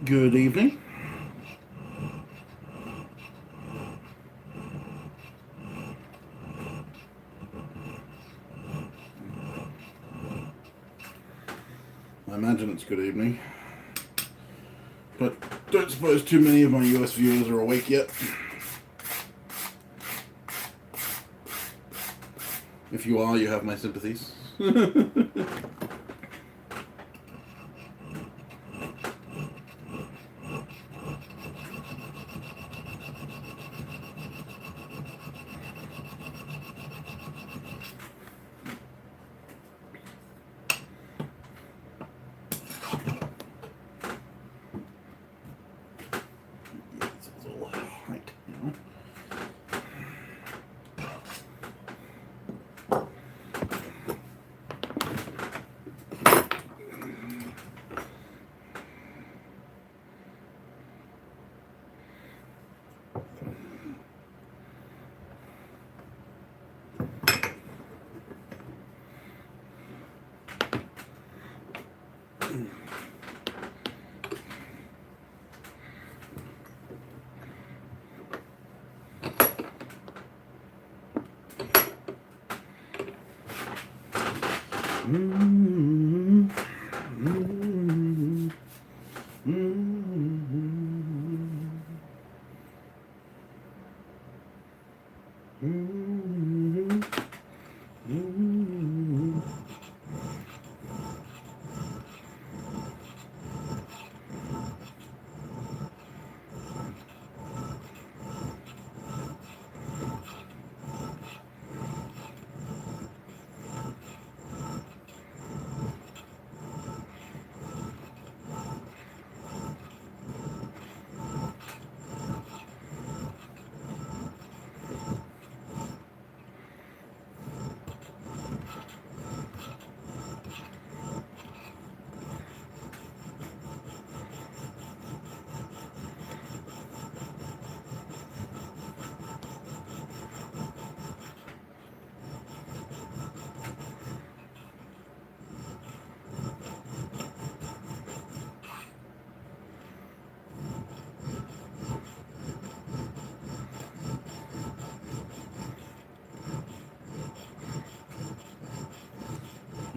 Good evening. I imagine it's good evening. But don't suppose too many of my US viewers are awake yet. If you are, you have my sympathies.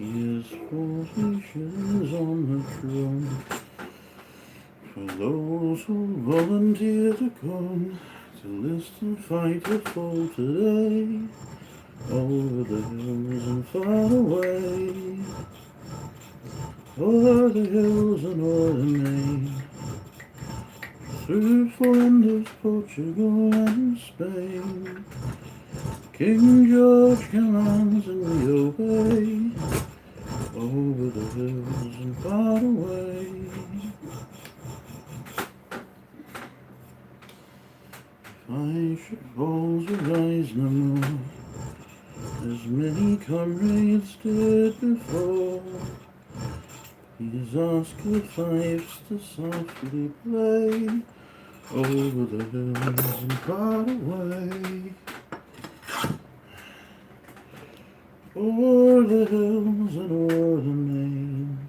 He is 40 years on the throne. For those who volunteer to come to list and fight the foe today, over the hills and far away, over the hills and northern Maine, through Flanders, Portugal and Spain. King George commands and we obey, over the hills and far away. If I should fall to rise no more, as many comrades did before, please ask the fifes to softly play, over the hills and far away. O'er the hills and o'er the main,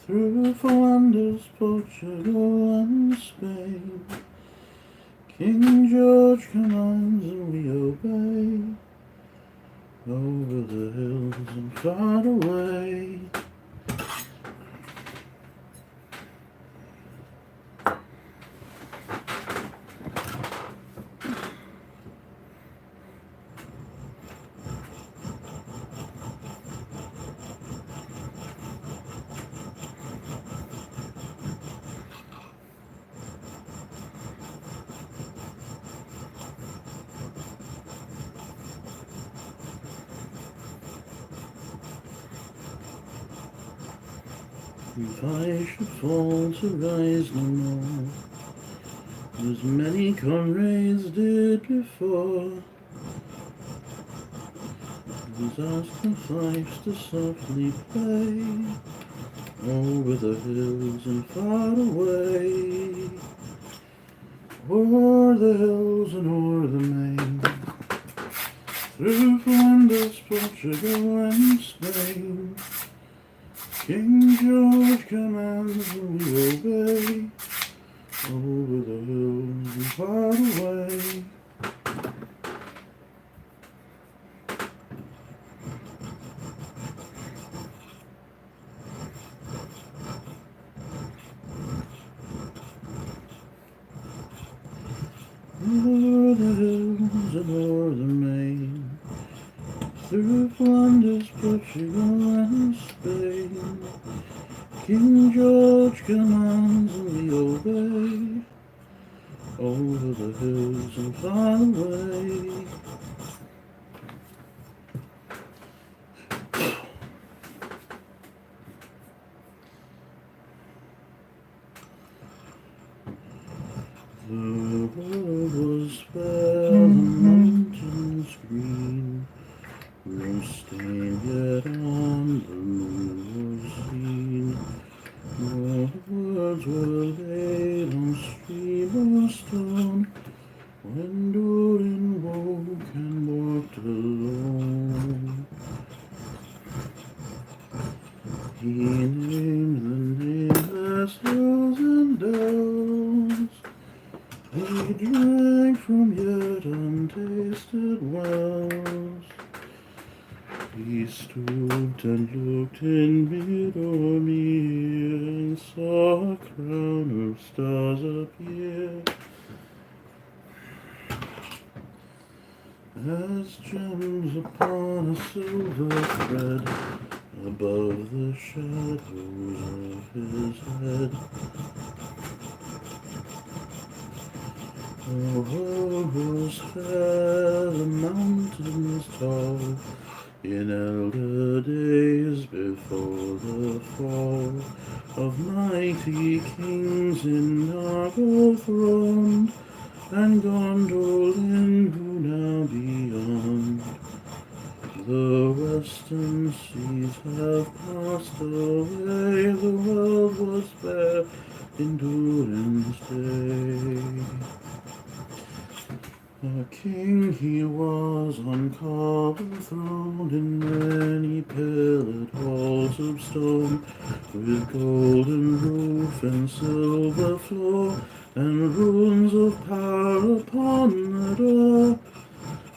through Flanders, Portugal and Spain, King George commands and we obey, over the hills and far away. If I should fall to rise no more, as many comrades did before, please ask the fifes to softly play, over the hills and far away, o'er the hills and o'er the main, through Flanders, Portugal and Spain. King George commands and we obey, over the hills and far away. Over the hills and o'er the main, through Flanders, Portugal and Spain, King George commands and we obey, over the hills and far away. The world was fair, the mountains green, no stain yet on the moon was seen. No words were laid on stream or stone, when Durin woke and walked alone. He named the nameless hills and downs, he drank from yet untasted wells. He stooped and looked in mid-Ormea, and saw a crown of stars appear, as gems upon a silver thread, above the shadows of his head. The world was fair, the mountains tall, in elder days before the fall of mighty kings in Argo throned, and Gondolin who now beyond the western seas have passed away. The world was fair in Durin's day. A king he was on carven throne, in many pillared halls of stone, with golden roof and silver floor, and runes of power upon the door.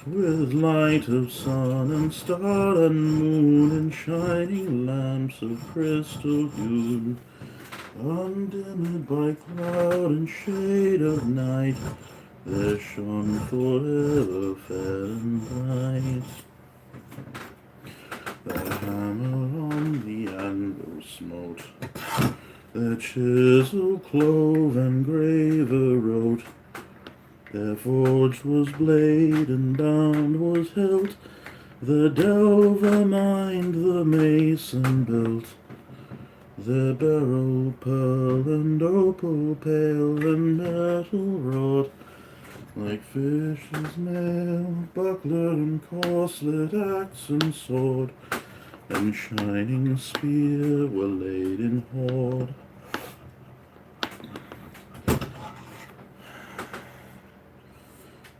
with light of sun and star and moon and shining lamps of crystal hue, undimmed by cloud and shade of night, there shone forever fair and bright. The hammer on the anvil smote, the chisel clove and graver wrote, their forge was blade and down was hilt, the delver mined, the mason built, their beryl, pearl, and opal pale and metal wrought, like fish's nail, buckler and corselet, axe and sword, and shining spear were laid in hoard.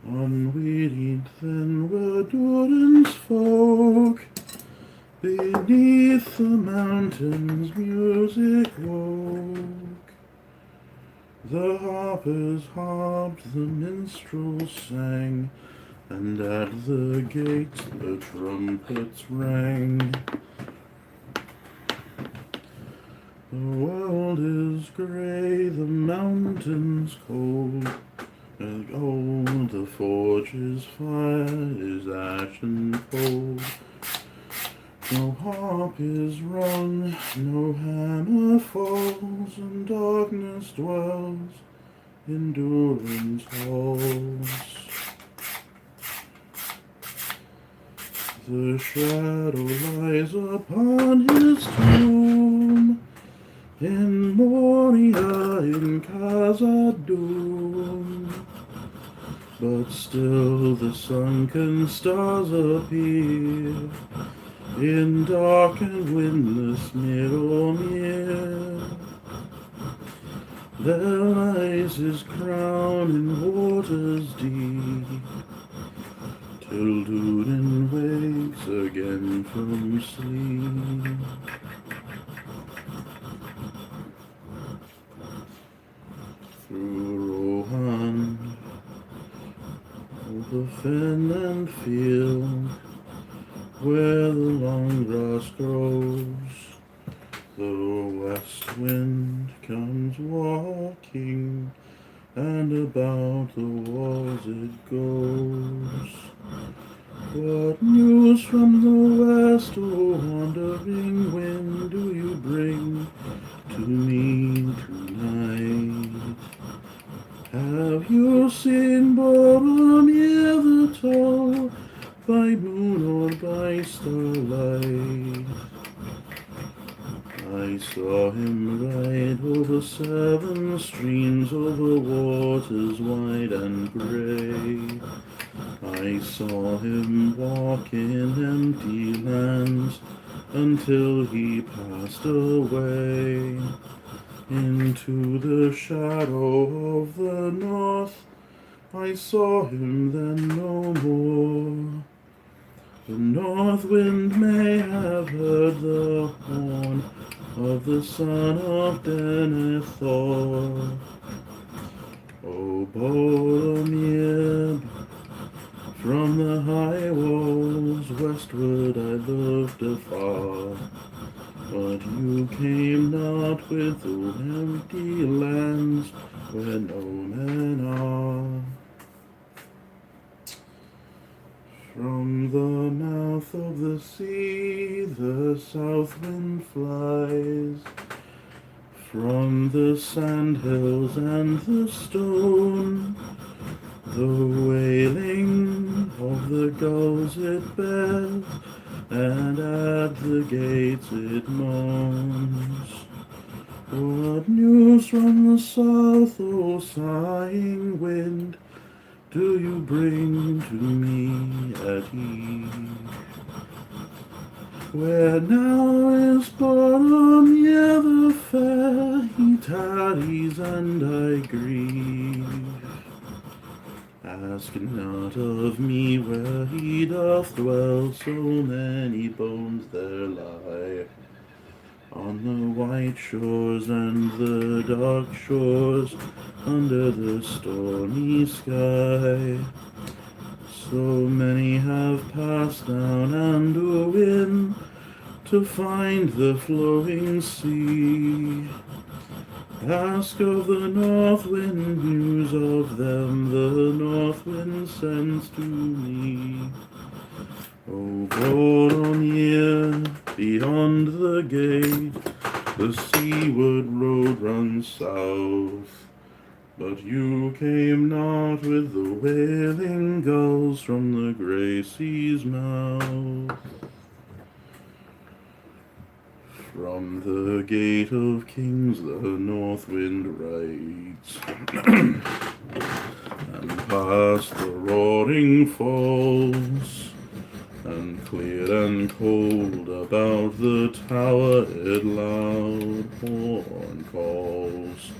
Unwearied then were Durin's folk, beneath the mountains music woke. The harpers harped, the minstrels sang, and at the gates the trumpets rang. The world is grey, the mountains cold, and oh, the forge's fire is ashen cold. No harp is rung, no hammer falls, and darkness dwells in Durin's halls. The shadow lies upon his tomb, in Moria, in Khazad-dûm, but still the sunken stars appear, in dark and windless Mirror. There lies his crown in waters deep, till Durin wakes again from sleep. Through Rohan, over fen and field, where the long grass grows, the west wind comes walking, and about the walls it goes. What news from the west, O wandering wind, do you bring to me tonight? Have you seen Boromir the tall, by moon or by starlight? I saw him ride over 7 streams, over waters wide and grey. I saw him walk in empty lands, until he passed away into the shadow of the north. I saw him then no more. The north wind may have heard the horn of the son of Denethor. O Boromir, from the high walls westward I looked afar, but you came not with the empty lands where no men are. From the mouth of the sea the south wind flies, from the sandhills and the stone, the wailing of the gulls it bears, and at the gates it moans. What news from the south, O sighing wind, do you bring to me at eve? Where now is Boromir the fair? He tarries and I grieve. Ask not of me where he doth dwell, so many bones there lie on the white shores and the dark shores, under the stormy sky. so many have passed down and in to find the flowing sea. Ask of the north wind news of them, the north wind sends to me. O Boromir, beyond the gate, the seaward road runs south. But you came not with the wailing gulls from the grey sea's mouth. From the gate of kings the north wind rides, and past the roaring falls, and clear and cold about the tower it loud horn calls.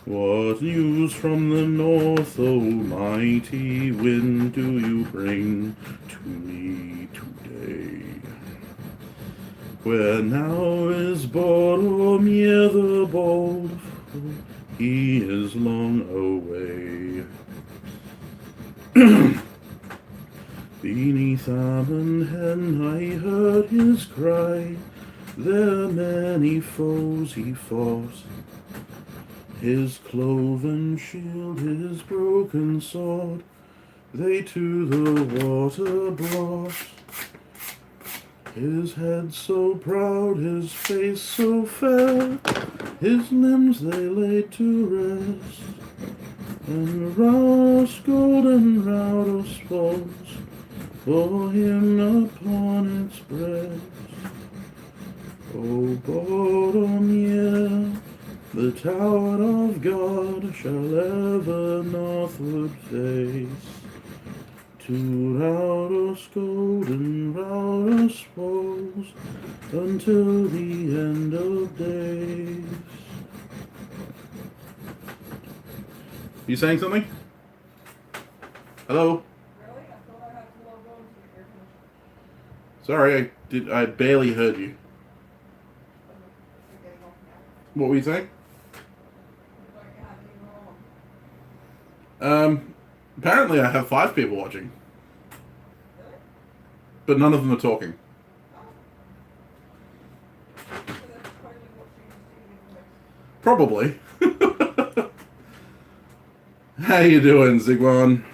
What news from the north, O mighty wind, do you bring to me today? Where now is Boromir the bold, he is long away. Beneath Amon Hen I heard his cry, there many foes he fought. His cloven shield, his broken sword, they to the water brought. His head so proud, his face so fair, his limbs they laid to rest. And Rhodos, golden Rhodos falls, bore him upon its breast. O Boromir, the tower of God shall ever northward face. To Rhodos, golden Rhodos falls, until the end of days. You saying something? Hello? Really? I thought I had to log on to the air conditioner. Sorry, I barely heard you. I'm getting off now. What were you saying? Don't you have anything wrong? Apparently I have 5 people watching, Really? but none of them are talking. Oh. So that's totally what you see Probably. How you doing, Zigwan?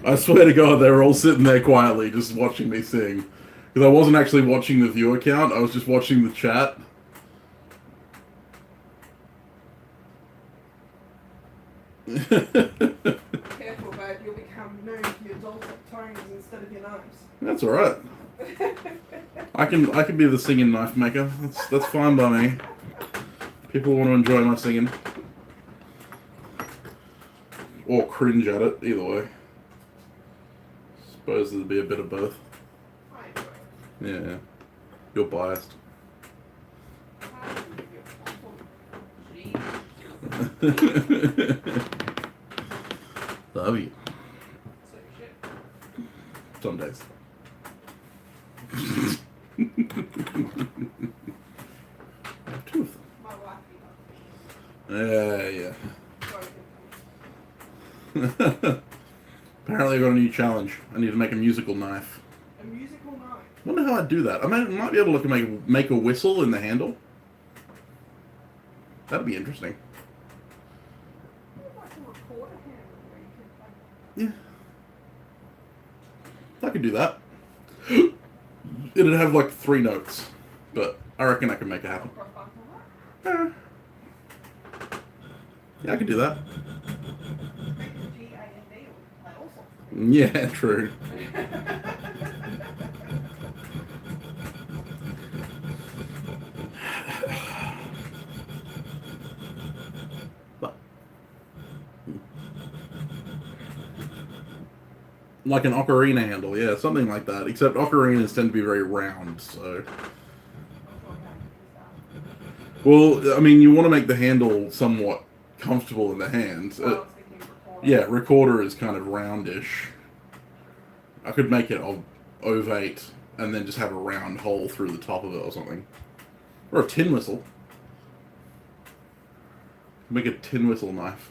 I swear to God, they were all sitting there quietly, just watching me sing. Because I wasn't actually watching the viewer count, I was just watching the chat. Careful, babe. You'll become known for your dulcet tones instead of your knives. That's alright. I can be the singing knife maker. That's fine by me. People want to enjoy my singing. Or cringe at it, either way. Suppose there'd be a bit of both. I enjoy it. Yeah. You're biased. Love you. So shit. Some days. Two of them. My wife Yeah. Sorry. Apparently I got a new challenge. I need to make a musical knife. A musical knife. Wonder how I'd do that. I might be able to make a whistle in the handle. That'd be interesting. Like a recorder handle where you can Yeah. I could do that. It'd have like 3 notes. But I reckon I can make it happen. Yeah, I could do that. G-A-N-D or play all sorts of Yeah, true. But like an ocarina handle, yeah, something like that. Except ocarinas tend to be very round, so. Well, I mean, you want to make the handle somewhat comfortable in the hand. Yeah, recorder is kind of roundish. I could make it ovate and then just have a round hole through the top of it or something. Or a tin whistle. Make a tin whistle knife.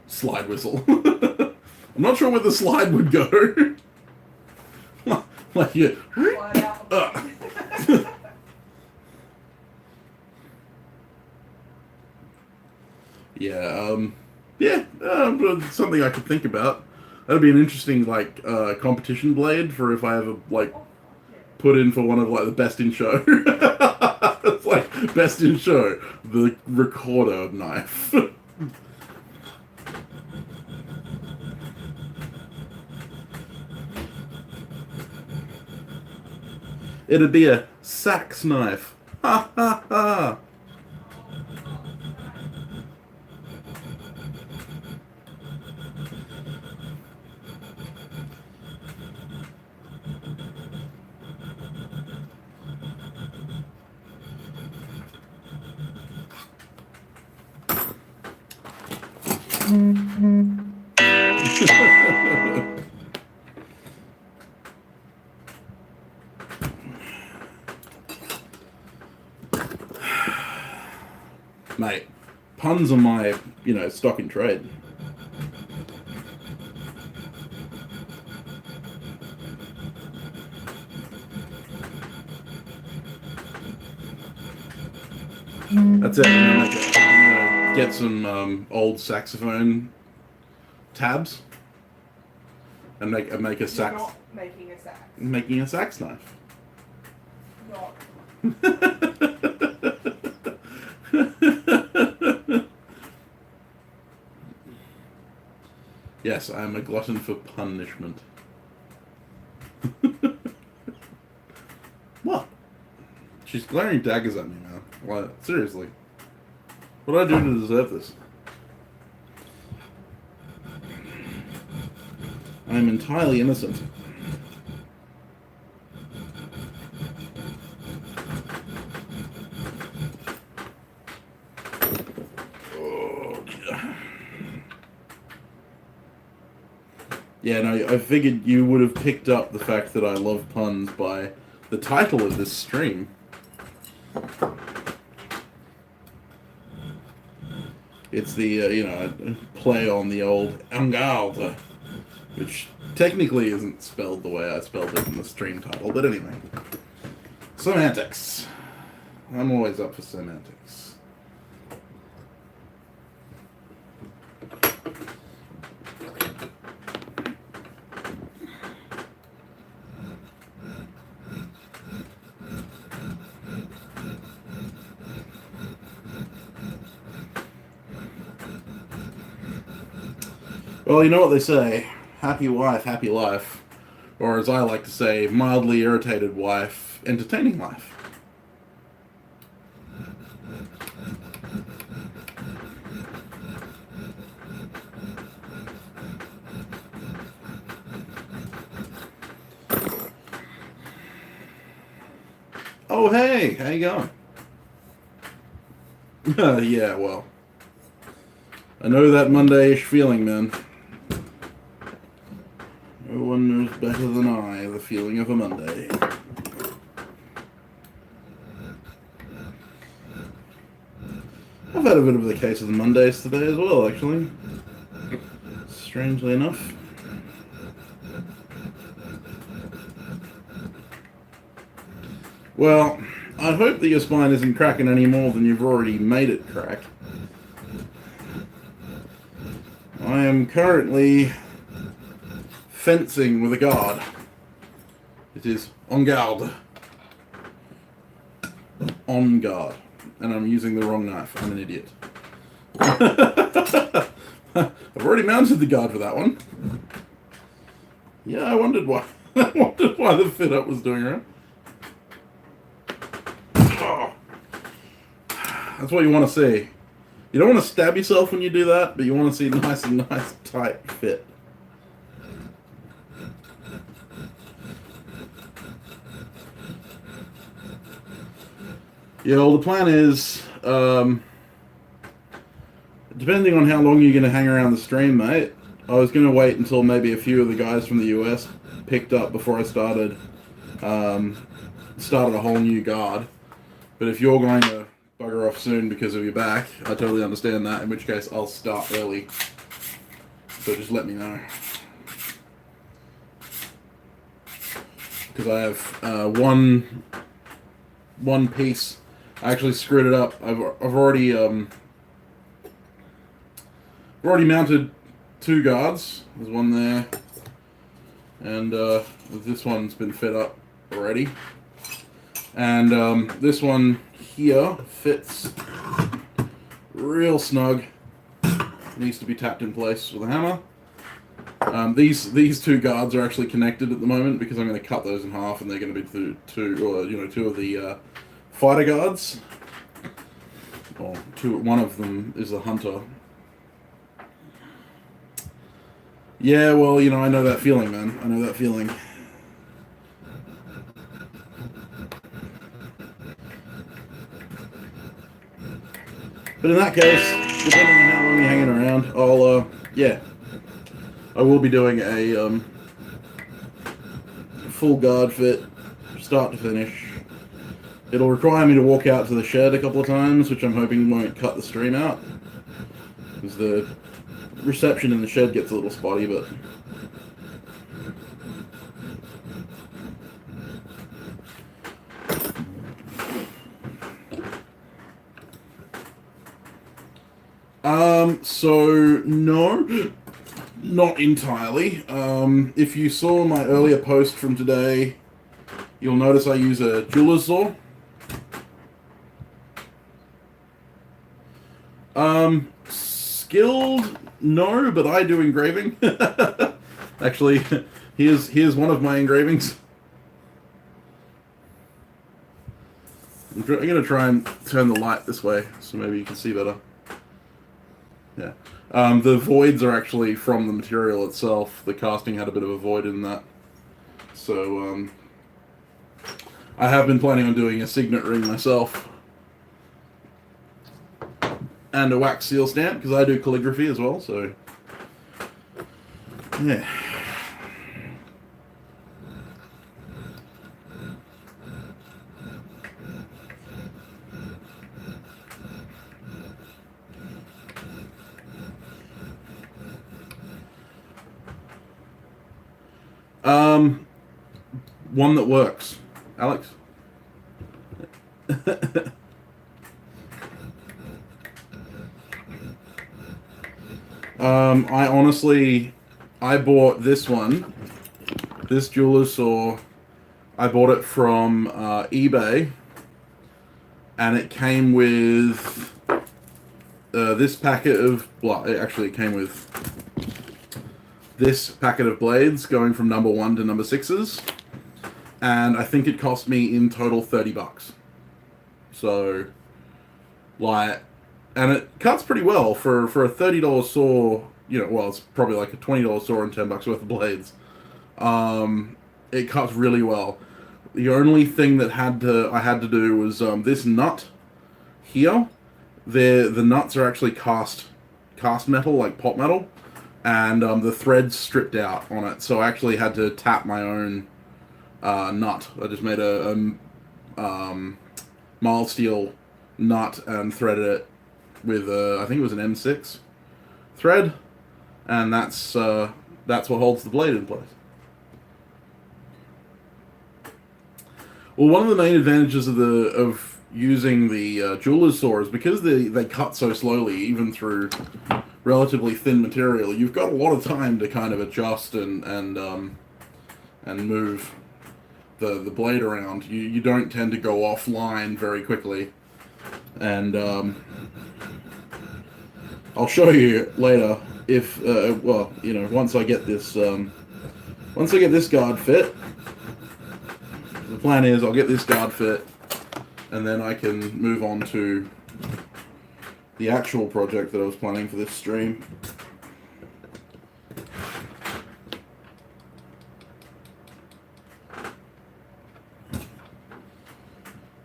Slide whistle. I'm not sure where the slide would go. Like, yeah. Slide out. But something I could think about. That'd be an interesting, like, competition blade for if I ever, like, put in for one of, like, the best in show. It's like, best in show, the recorder knife. It'd be a sax knife. Ha ha ha! Mate, puns are my, stock in trade. That's it. I'm gonna get some old saxophone tabs and make a You're sax. not making a sax. Making a sax knife. Not. Yes, I am a glutton for punishment. What? She's glaring daggers at me, man. What? Seriously. What did I do to deserve this? I am entirely innocent. Yeah, no, I figured you would have picked up the fact that I love puns by the title of this stream. It's the, play on the old en garde, which technically isn't spelled the way I spelled it in the stream title, but anyway. Semantics. I'm always up for semantics. Well, you know what they say, happy wife, happy life. Or as I like to say, mildly irritated wife, entertaining life. Oh, hey, how you going? Yeah, well. I know that Monday-ish feeling, man. No one knows better than I the feeling of a Monday. I've had a bit of the case of the Mondays today as well, actually. Strangely enough. Well, I hope that your spine isn't cracking any more than you've already made it crack. I am currently fencing with a guard. It is en garde. En garde. And I'm using the wrong knife. I'm an idiot. I've already mounted the guard for that one. Yeah, I wondered why. I wondered why the fit up was doing around. Oh. That's what you want to see. You don't want to stab yourself when you do that, but you want to see nice, tight fit. Yeah, well, the plan is, depending on how long you're going to hang around the stream, mate, I was going to wait until maybe a few of the guys from the US picked up before I started a whole new guard. But if you're going to bugger off soon because of your back, I totally understand that, in which case I'll start early. So just let me know. Because I have one piece. I actually screwed it up. I've already mounted 2 guards. There's one there, and this one's been fit up already. And this one here fits real snug. Needs to be tapped in place with a hammer. These 2 guards are actually connected at the moment because I'm going to cut those in half, and they're going to be two of the fighter guards. Or one of them is the hunter. Yeah, well, I know that feeling, man. I know that feeling. But in that case, depending on how long you're hanging around, I will be doing a full guard fit, start to finish. It'll require me to walk out to the shed a couple of times, which I'm hoping won't cut the stream out, because the reception in the shed gets a little spotty, but... So, no, not entirely. If you saw my earlier post from today, you'll notice I use a jeweler's saw. Skilled, no, but I do engraving. Actually, here's one of my engravings. I'm going to try and turn the light this way, so maybe you can see better. Yeah. The voids are actually from the material itself. The casting had a bit of a void in that. So, I have been planning on doing a signet ring myself. And a wax seal stamp, because I do calligraphy as well, so... Yeah. One that works. Alex? I bought this one, this jeweler's saw. I bought it from eBay, and it came with this packet of, it came with this packet of blades going from number 1 to number 6s, and I think it cost me in total $30. So, and it cuts pretty well for a $30 saw. It's probably like a $20 saw and $10 worth of blades. It cuts really well. The only thing that I had to do was this nut here. The nuts are actually cast metal, like pot metal, and the thread's stripped out on it. So I actually had to tap my own nut. I just made a mild steel nut and threaded it with I think it was an M6 thread, and that's what holds the blade in place. Well, one of the main advantages of using the jeweler's saw is because they cut so slowly, even through relatively thin material. You've got a lot of time to kind of adjust and move the blade around. You don't tend to go offline very quickly, and I'll show you later if once I get this guard fit. The plan is I'll get this guard fit, and then I can move on to the actual project that I was planning for this stream.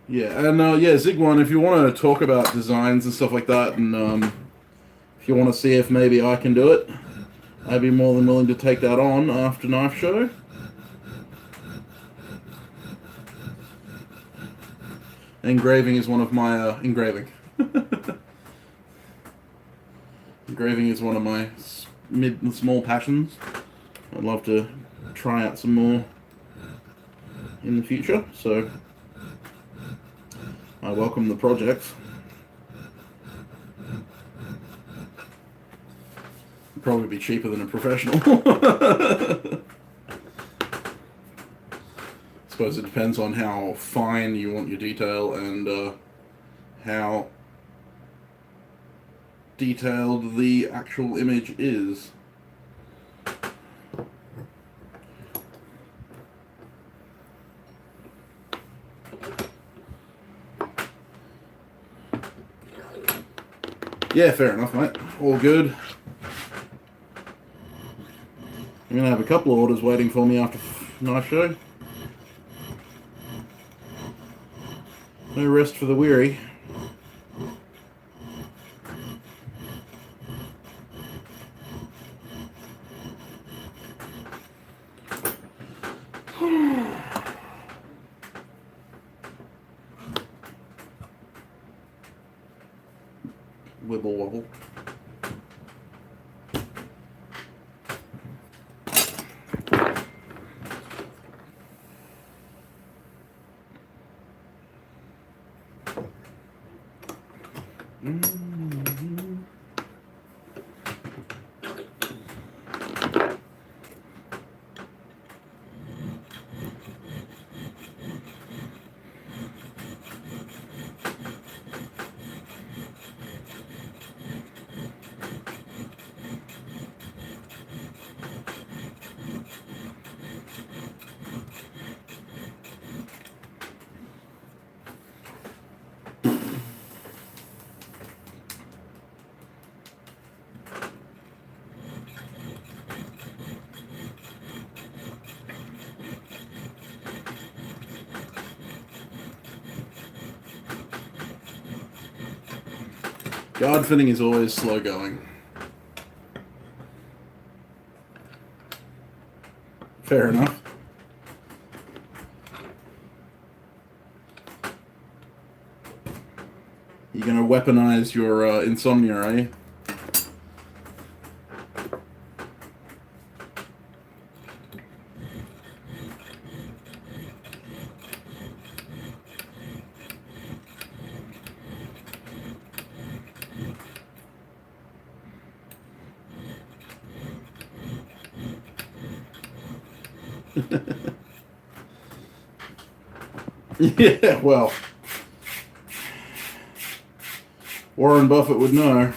Yeah, and Zigwan, if you want to talk about designs and stuff like that, and if you want to see if maybe I can do it, I'd be more than willing to take that on after Knife Show. Engraving is one of my engraving. Engraving is one of my small passions. I'd love to try out some more in the future, so I welcome the projects. It'd probably be cheaper than a professional. I suppose it depends on how fine you want your detail and how detailed the actual image is. Yeah, fair enough, mate. All good. I'm going to have a couple of orders waiting for me after knife show. No rest for the weary. Wibble wobble. Guard fitting is always slow going. Fair enough. You're gonna weaponize your insomnia, are you? Yeah, well, Warren Buffett would know.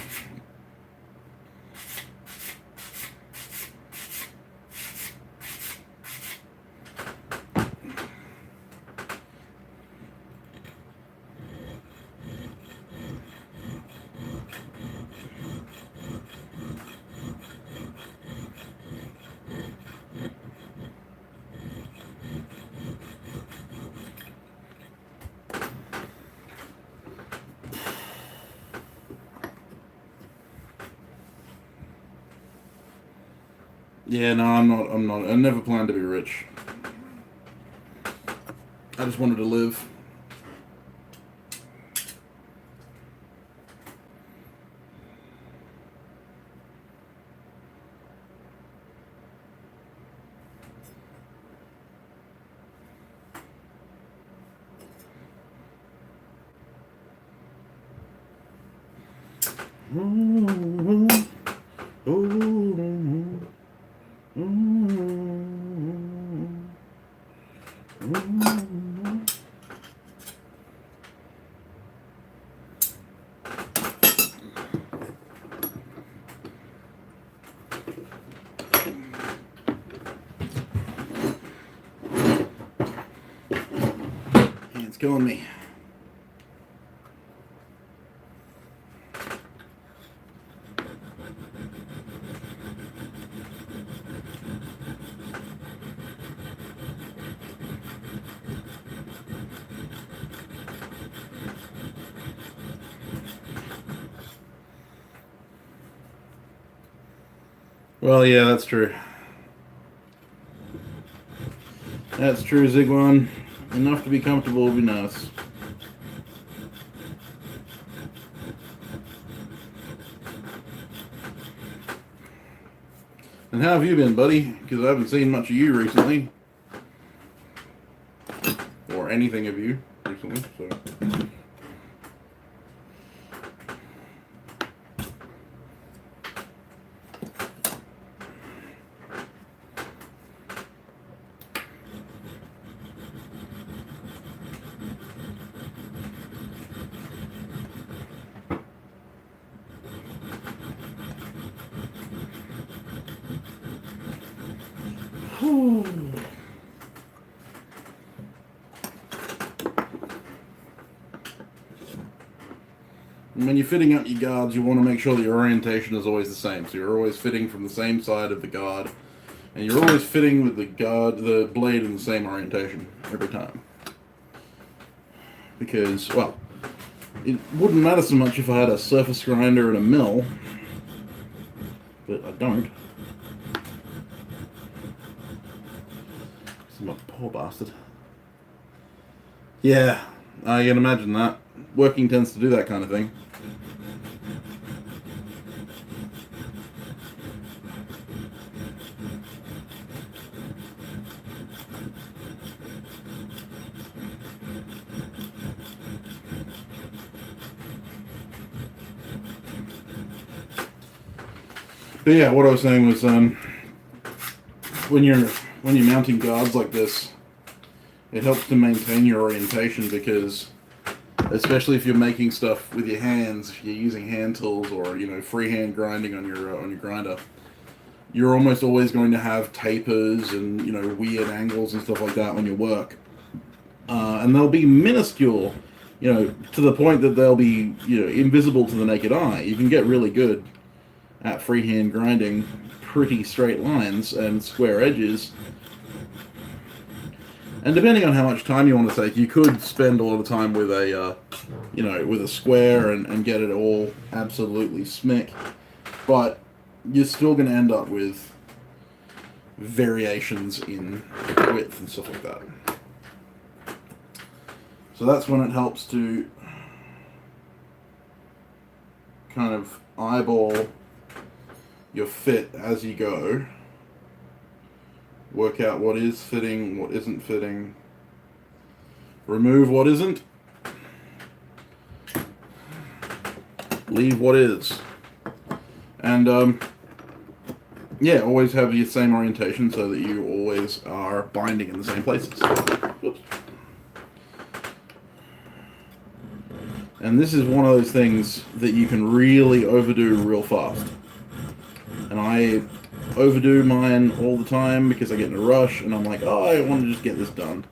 Yeah, no, I'm not. I never planned to be rich. I just wanted to live. It's killing me. Well, yeah, that's true. That's true, Zigwan. Enough to be comfortable would be nice. And how have you been, buddy? Because I haven't seen much of you recently. Or anything of you recently, so... When you're fitting up your guards, you want to make sure that your orientation is always the same. So you're always fitting from the same side of the guard, and you're always fitting with the blade in the same orientation every time. Because, well, it wouldn't matter so much if I had a surface grinder and a mill, but I don't. I'm a poor bastard. Yeah, I can imagine that. Working tends to do that kind of thing. But yeah, what I was saying was, when you're mounting guards like this, it helps to maintain your orientation because, especially if you're making stuff with your hands, if you're using hand tools or freehand grinding on your grinder, you're almost always going to have tapers and weird angles and stuff like that on your work, and they'll be minuscule, to the point that they'll be invisible to the naked eye. You can get really good at freehand grinding pretty straight lines and square edges. And depending on how much time you want to take, you could spend a lot of time with a, with a square and get it all absolutely smick. But you're still going to end up with variations in width and stuff like that. So that's when it helps to kind of eyeball your fit as you go. Work out what is fitting, what isn't fitting. Remove what isn't. Leave what is. And, yeah, always have your same orientation so that you always are binding in the same places. Whoops. And this is one of those things that you can really overdo real fast. And I overdo mine all the time because I get in a rush and I'm like, oh, I want to just get this done.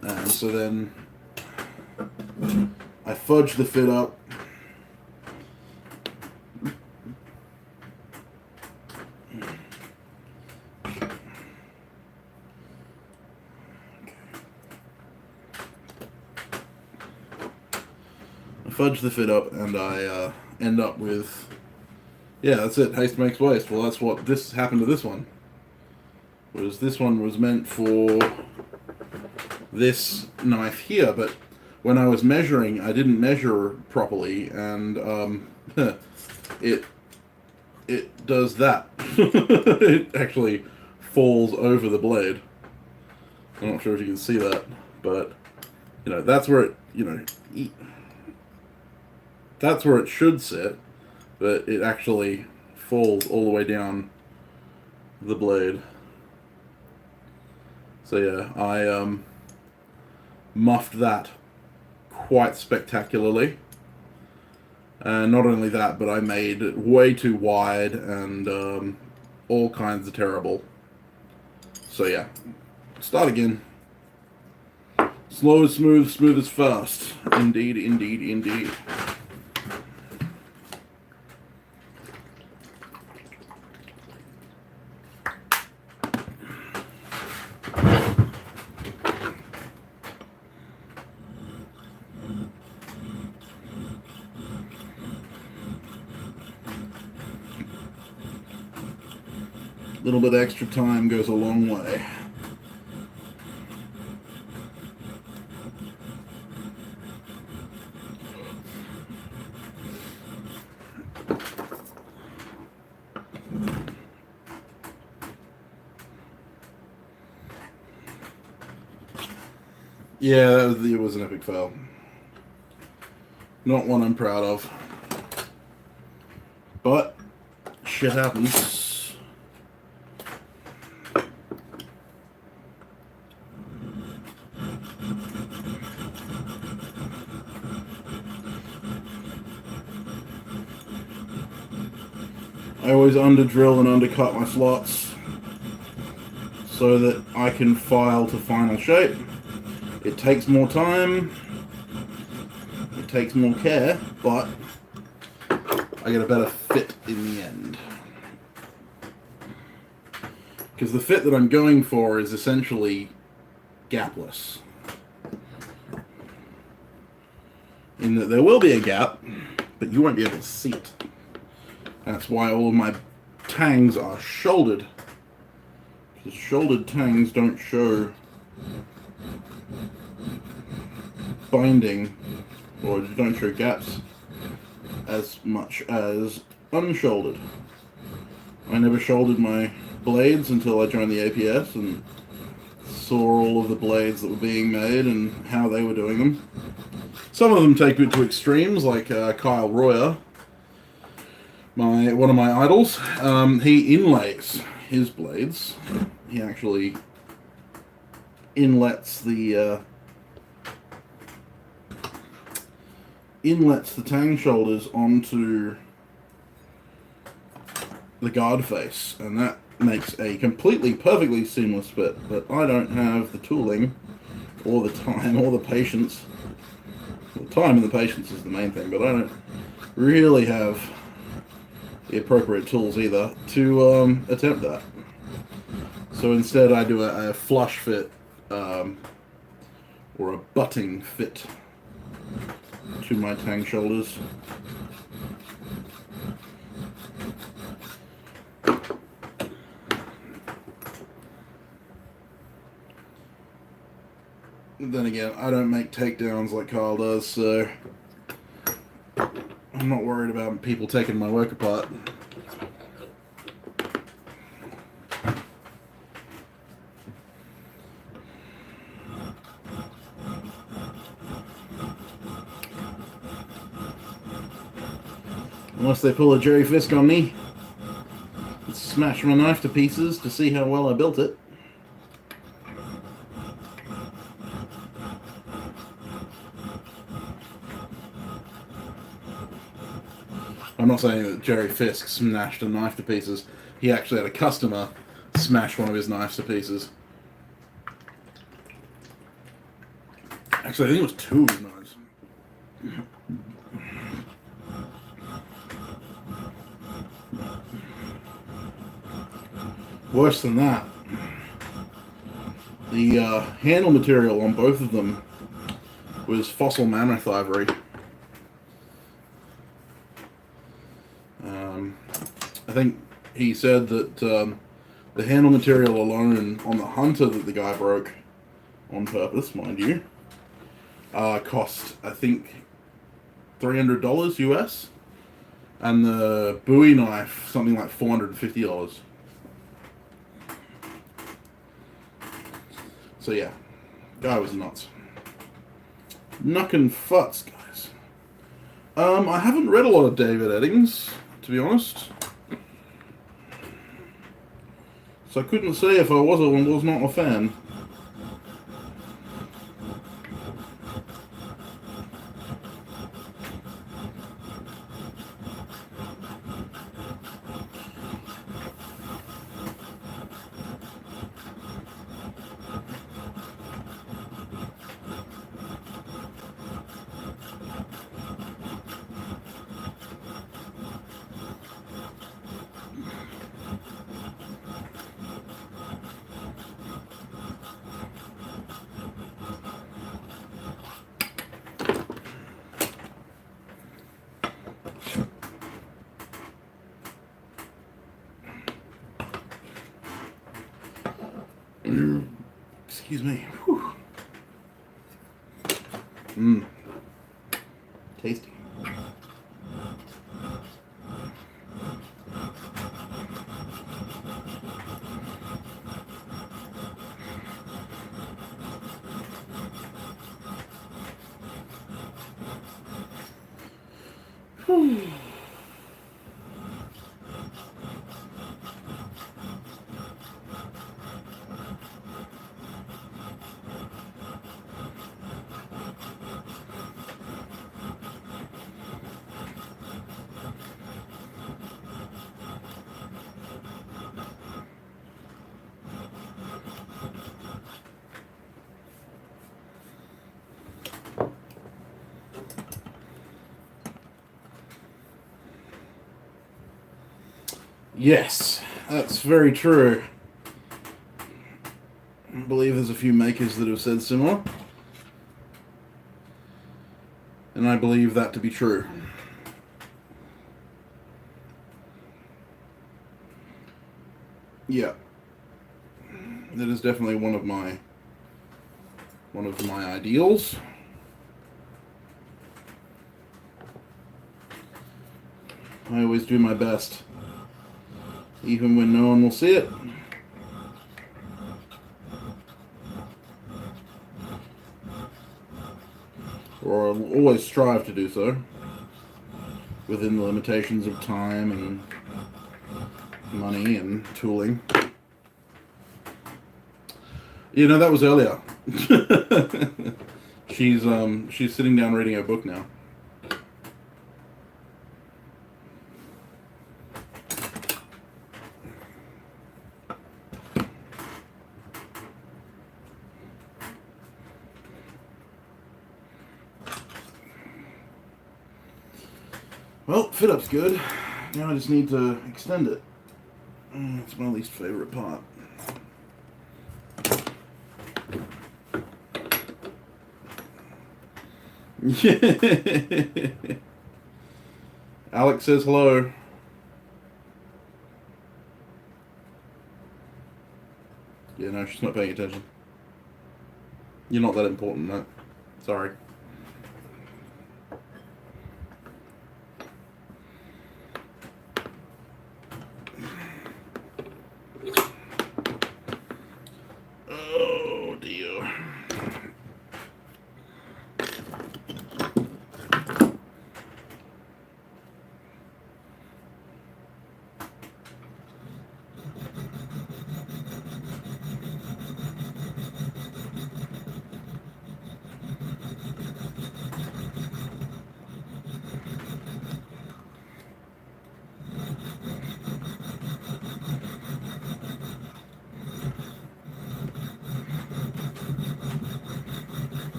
And so then I fudge the fit up. I fudge the fit up and I end up with... Yeah, that's it. Haste makes waste. Well, that's what this happened to this one. Whereas this one was meant for this knife here, but when I was measuring, I didn't measure properly, and it does that. It actually falls over the blade. I'm not sure if you can see that, but that's where it that's where it should sit. But it actually falls all the way down the blade. So yeah, I muffed that quite spectacularly. And not only that, but I made it way too wide and all kinds of terrible. So yeah, start again. Slow is smooth, smooth is fast. Indeed, indeed, indeed. A little bit extra time goes a long way. Yeah, it was an epic fail. Not one I'm proud of. But shit happens. I always under-drill and undercut my slots so that I can file to final shape. It takes more time, it takes more care, but I get a better fit in the end. Because the fit that I'm going for is essentially gapless. In that there will be a gap, but you won't be able to see it. That's why all of my tangs are shouldered. Because shouldered tangs don't show binding, or don't show gaps as much as unshouldered. I never shouldered my blades until I joined the APS and saw all of the blades that were being made and how they were doing them. Some of them take it to extremes, like Kyle Royer, one of my idols. He inlays his blades. He actually inlets the tang shoulders onto the guard face, and that makes a perfectly seamless fit. But I don't have the tooling, or the time, or the patience. The time and the patience is the main thing, but I don't really have the appropriate tools either to attempt that. So instead I do a flush fit, or a butting fit to my tang shoulders. Then again, I don't make takedowns like Kyle does, so I'm not worried about people taking my work apart. Unless they pull a Jerry Fisk on me, smash my knife to pieces to see how well I built it. I'm not saying that Jerry Fisk smashed a knife to pieces. He actually had a customer smash one of his knives to pieces. Actually, I think it was two of his knives. Worse than that, the handle material on both of them was fossil mammoth ivory. I think he said that the handle material alone on the Hunter that the guy broke on purpose, mind you, cost, I think, $300 US, and the Bowie knife something like $450. So yeah, guy was nuts. Knuckin' futz, guys. I haven't read a lot of David Eddings, to be honest. So I couldn't say if I was or was not a fan. Excuse me. Whew. Tasty. Yes, that's very true. I believe there's a few makers that have said similar. And I believe that to be true. Yeah. That is definitely one of my ideals. I always do my best, even when no one will see it. Or I'll always strive to do so, within the limitations of time and money and tooling. You know, that was earlier. She's sitting down reading her book now. Well, fit up's good. Now I just need to extend it. It's my least favorite part. Alex says hello. Yeah, no, she's not paying attention. You're not that important, no. Sorry. Oh, dear.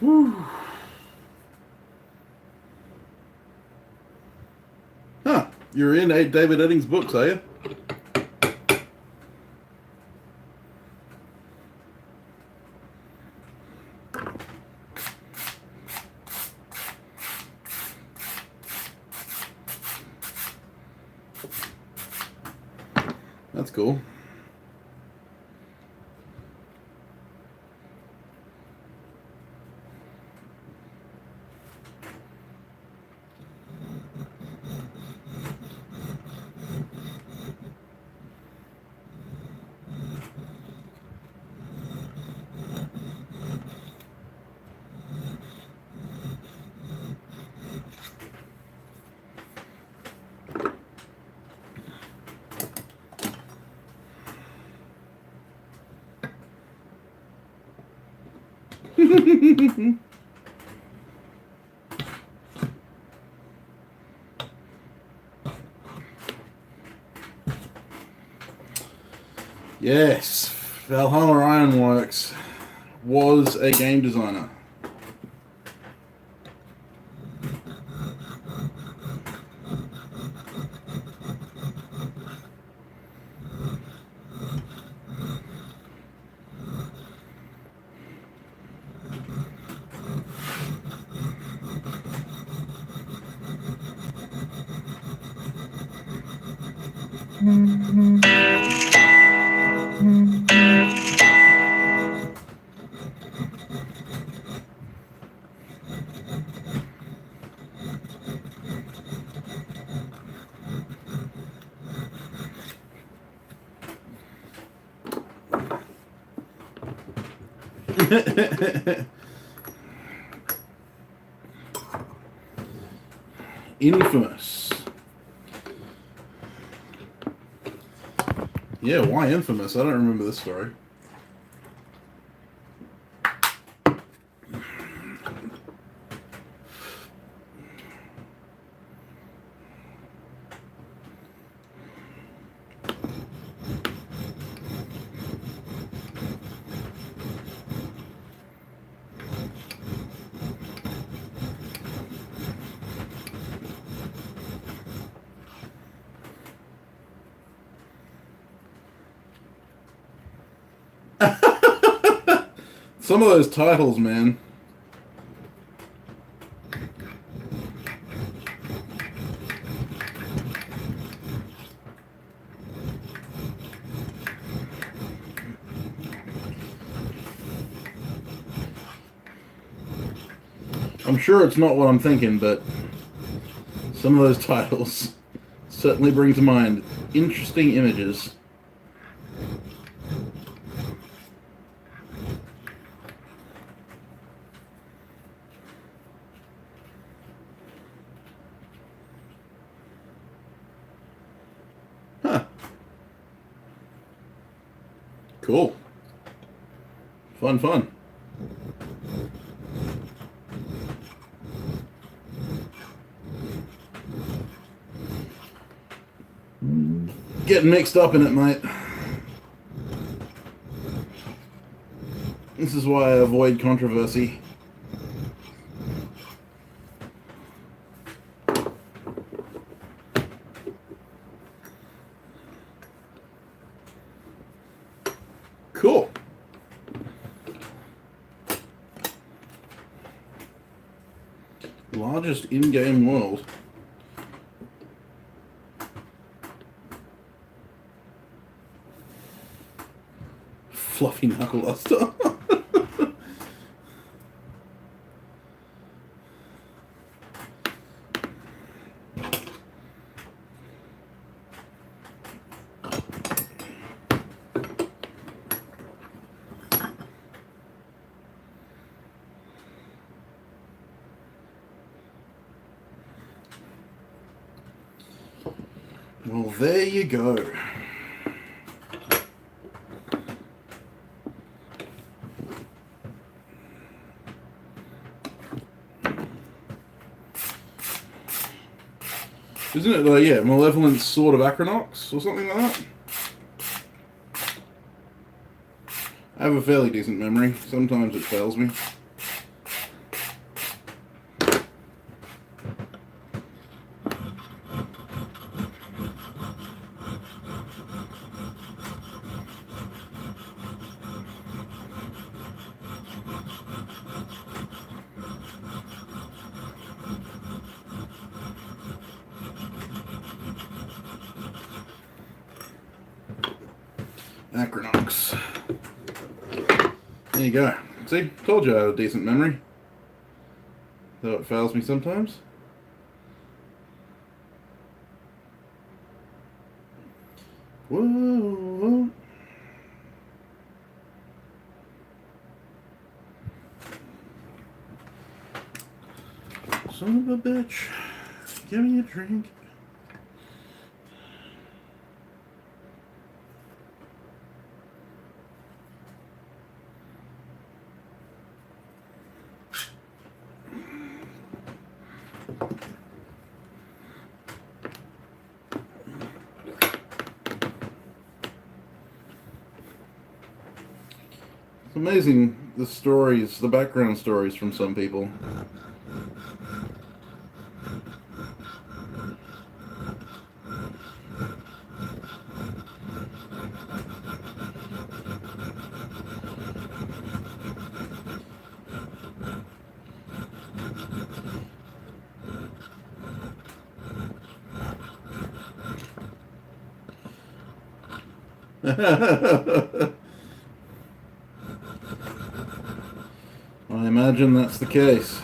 Whew. Huh. You're in David Eddings' books, are you? That's cool. Yes, Valhalla Ironworks was a game designer. Infamous. Yeah, why Infamous? I don't remember this story. Some of those titles, man. I'm sure it's not what I'm thinking, but some of those titles certainly bring to mind interesting images. Huh. Cool. Fun, fun. Getting mixed up in it, mate. This is why I avoid controversy. Cool. Largest in-game world. Fluffy Knuckle Luster. Well, there you go. Isn't it like, yeah, Malevolent Sword of Acronox or something like that? I have a fairly decent memory. Sometimes it fails me. Acronox. There you go. See? Told you I had a decent memory. Though it fails me sometimes. Whoa. Son of a bitch. Give me a drink. It's amazing the stories, the background stories from some people. I imagine that's the case.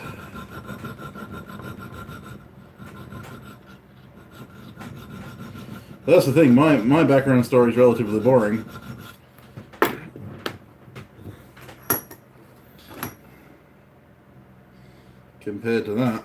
That's the thing, my background story is relatively boring. compared to that.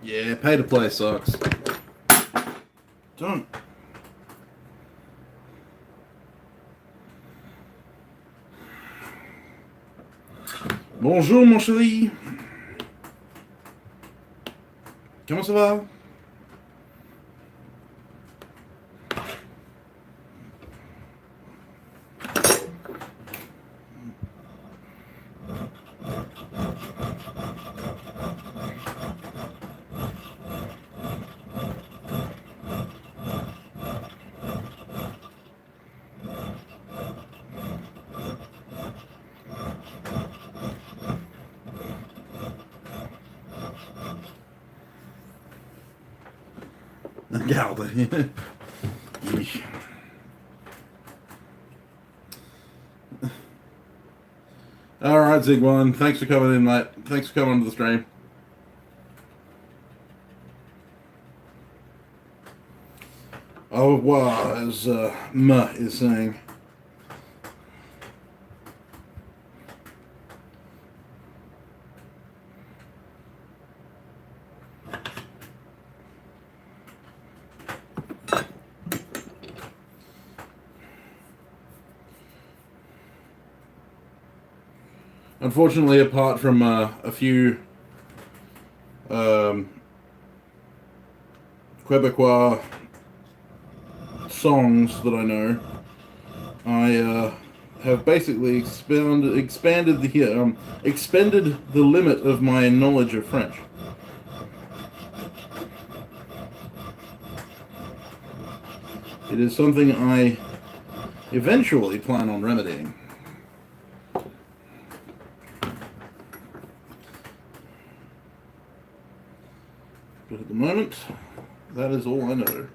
Yeah, pay to play sucks. Don't. Bonjour mon chéri. Comment ça va? Garde. Alright, Zig1. Thanks for coming in, mate. Thanks for coming to the stream. Au revoir, as Ma is saying. Unfortunately, apart from a few Quebecois songs that I know, I have basically expanded the limit of my knowledge of French. It is something I eventually plan on remedying. But at the moment, that is all I know.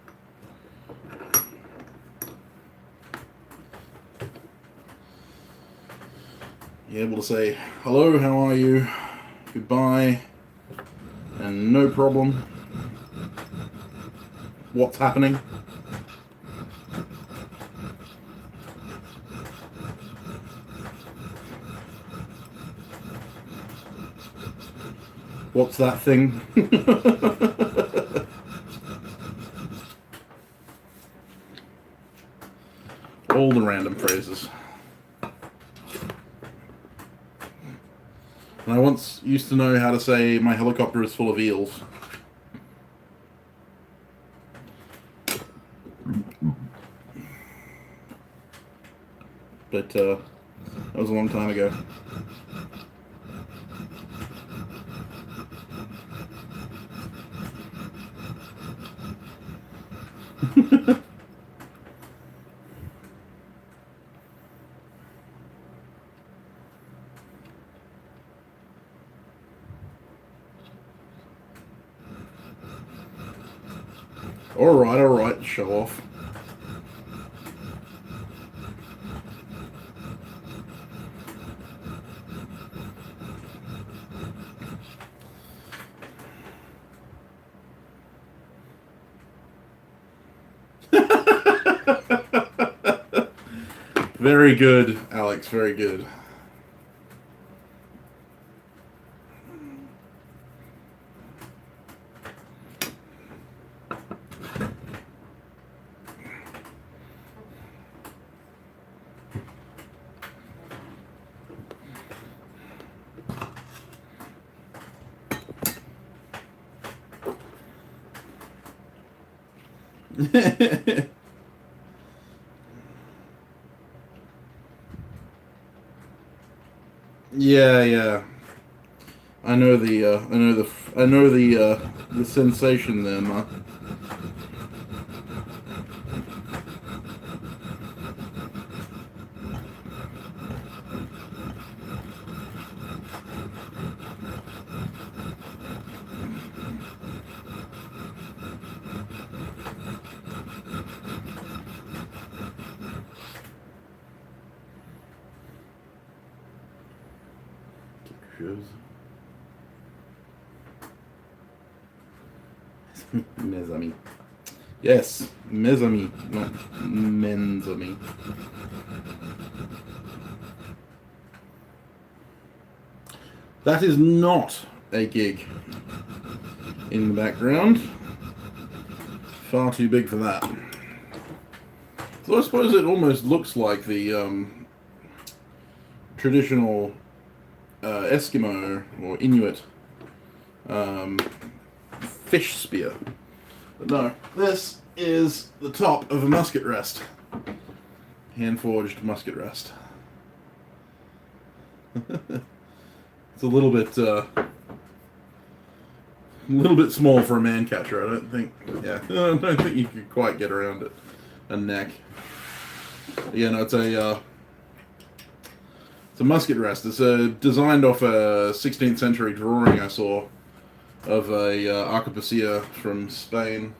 You're able to say, hello, how are you, goodbye, and no problem. What's happening? What's that thing? All the random phrases. And I once used to know how to say, my helicopter is full of eels. But that was a long time ago. Alright, show off. Very good, Alex. Very good. Yeah, yeah. I know the sensation there, ma. Mes amis. Yes, mes amis, not men's amis. That is not a gig in the background. Far too big for that. So I suppose it almost looks like the traditional Eskimo or Inuit fish spear. But no, this is the top of a musket rest. Hand-forged musket rest. It's a little bit small for a man catcher. I don't think. Yeah, I don't think you could quite get around it. A neck. Yeah, no, it's a musket rest. It's designed off a 16th century drawing I saw of a arquebusier from Spain.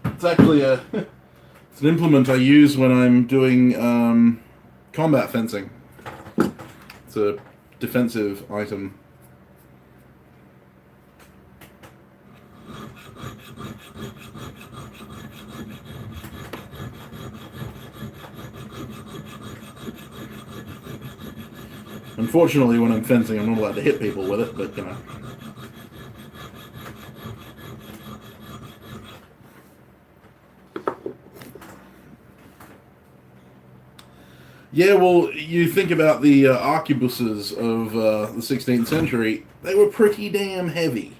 It's actually it's an implement I use when I'm doing combat fencing. It's a defensive item. Unfortunately, when I'm fencing, I'm not allowed to hit people with it, but, you know. Yeah, well, you think about the arquebuses of the 16th century, they were pretty damn heavy.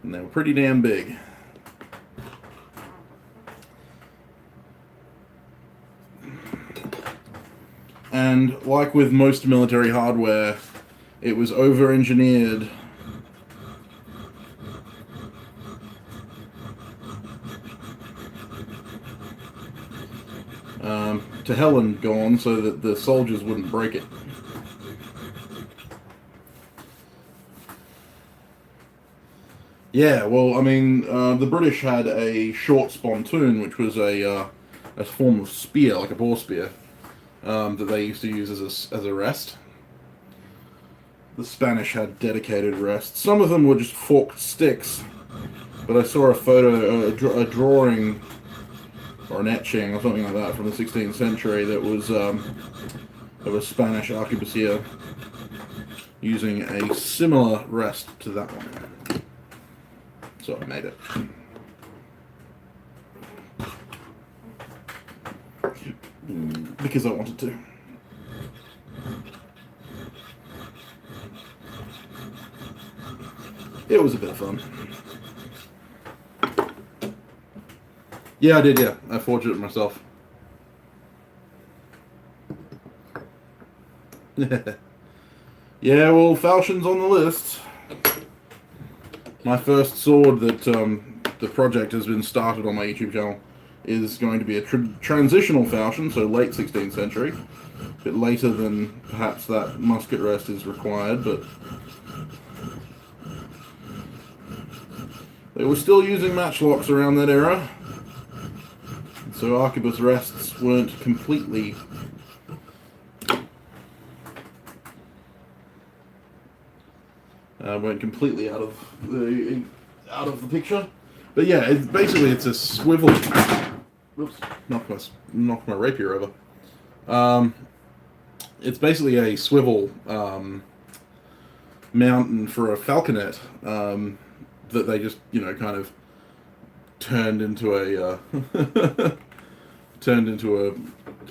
And they were pretty damn big. And like with most military hardware, it was over-engineered to hell and gone so that the soldiers wouldn't break it. Yeah, well, I mean, the British had a short spontoon, which was a form of spear, like a boar spear, that they used to use as a rest. The Spanish had dedicated rests. Some of them were just forked sticks, but I saw a photo, a drawing, or an etching, or something like that, from the 16th century that was of a Spanish arquebusier using a similar rest to that one. So I made it. Because I wanted to. It was a bit of fun. Yeah, I did, yeah. I forged it myself. Yeah, well, falchion's on the list. My first sword that the project has been started on my YouTube channel is going to be a transitional falchion, so late 16th century. A bit later than perhaps that musket rest is required, but they were still using matchlocks around that era. So arquebus rests weren't completely out of the picture. But yeah, it's a swivel Oops, knocked my rapier over. It's basically a swivel mountain for a falconet that they just, kind of turned into a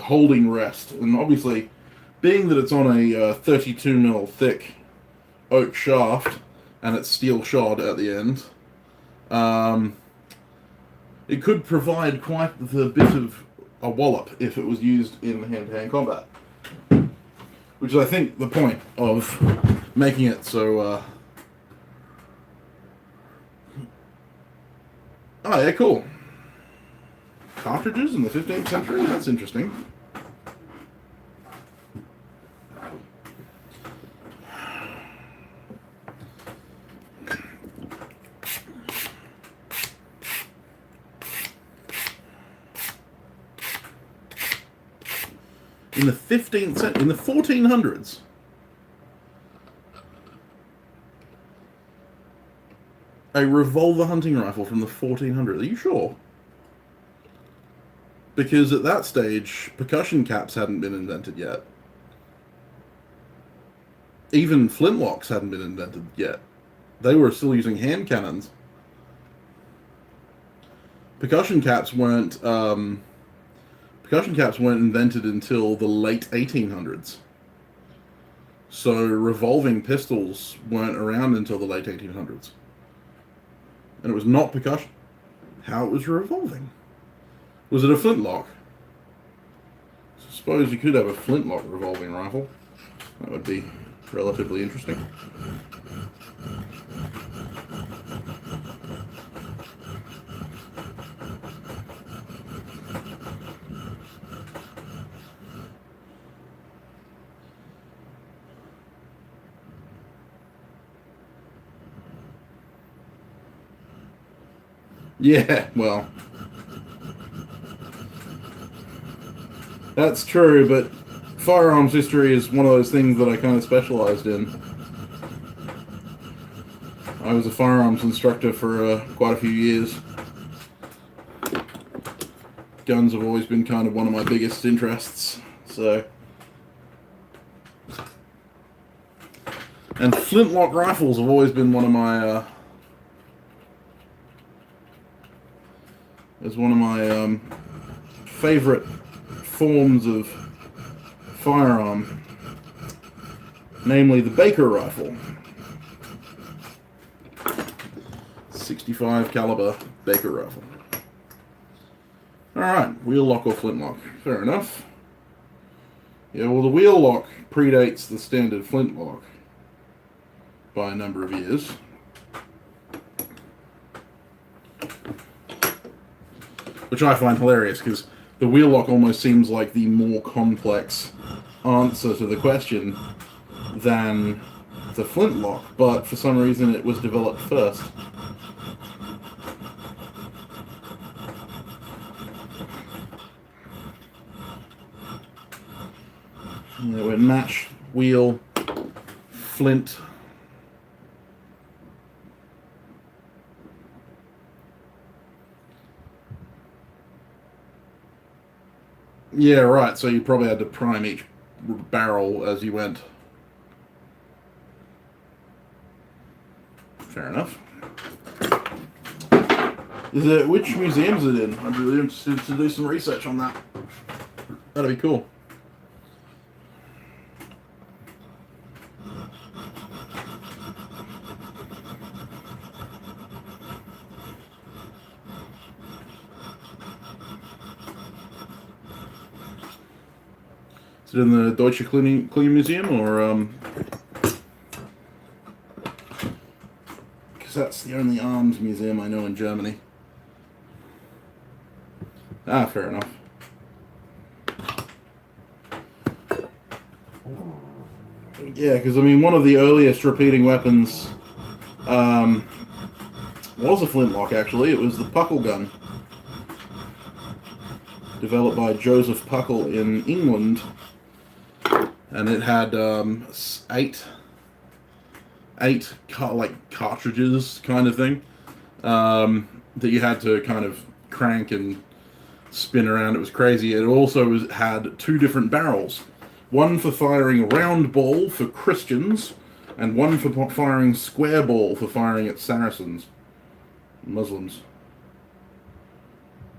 holding rest. And obviously, being that it's on a 32mm thick oak shaft and it's steel shod at the end, it could provide quite the bit of a wallop if it was used in hand-to-hand combat. Which is, I think, the point of making it so... Oh, yeah, cool. Cartridges in the 15th century? That's interesting. In the 15th century, in the 1400s. A revolver hunting rifle from the 1400s. Are you sure? Because at that stage, percussion caps hadn't been invented yet. Even flintlocks hadn't been invented yet. They were still using hand cannons. Percussion caps weren't invented until the late 1800s. So revolving pistols weren't around until the late 1800s. And it was not percussion. How it was revolving? Was it a flintlock? I suppose you could have a flintlock revolving rifle. That would be relatively interesting. Yeah, well, that's true, but firearms history is one of those things that I kind of specialized in. I was a firearms instructor for quite a few years. Guns have always been kind of one of my biggest interests, so... And flintlock rifles have always been one of my... favorite forms of firearm, namely the Baker rifle. 65 caliber Baker rifle. Alright, wheel lock or flintlock. Fair enough. Yeah, well, the wheel lock predates the standard flintlock by a number of years. Which I find hilarious, because the wheel lock almost seems like the more complex answer to the question than the flintlock, but for some reason it was developed first. Yeah, we match, wheel, flint. Yeah, right, so you probably had to prime each barrel as you went. Fair enough. Which museum is it in? I'm really interested to do some research on that. That'd be cool. Is it in the Deutsche Klinge Museum, or because that's the only arms museum I know in Germany. Ah, fair enough. Yeah, because I mean, one of the earliest repeating weapons was a flintlock. Actually, it was the Puckle gun, developed by Joseph Puckle in England. And it had eight cartridges kind of thing that you had to kind of crank and spin around. It was crazy. It also had 2 different barrels. One for firing round ball for Christians, and one for firing square ball for firing at Saracens. Muslims.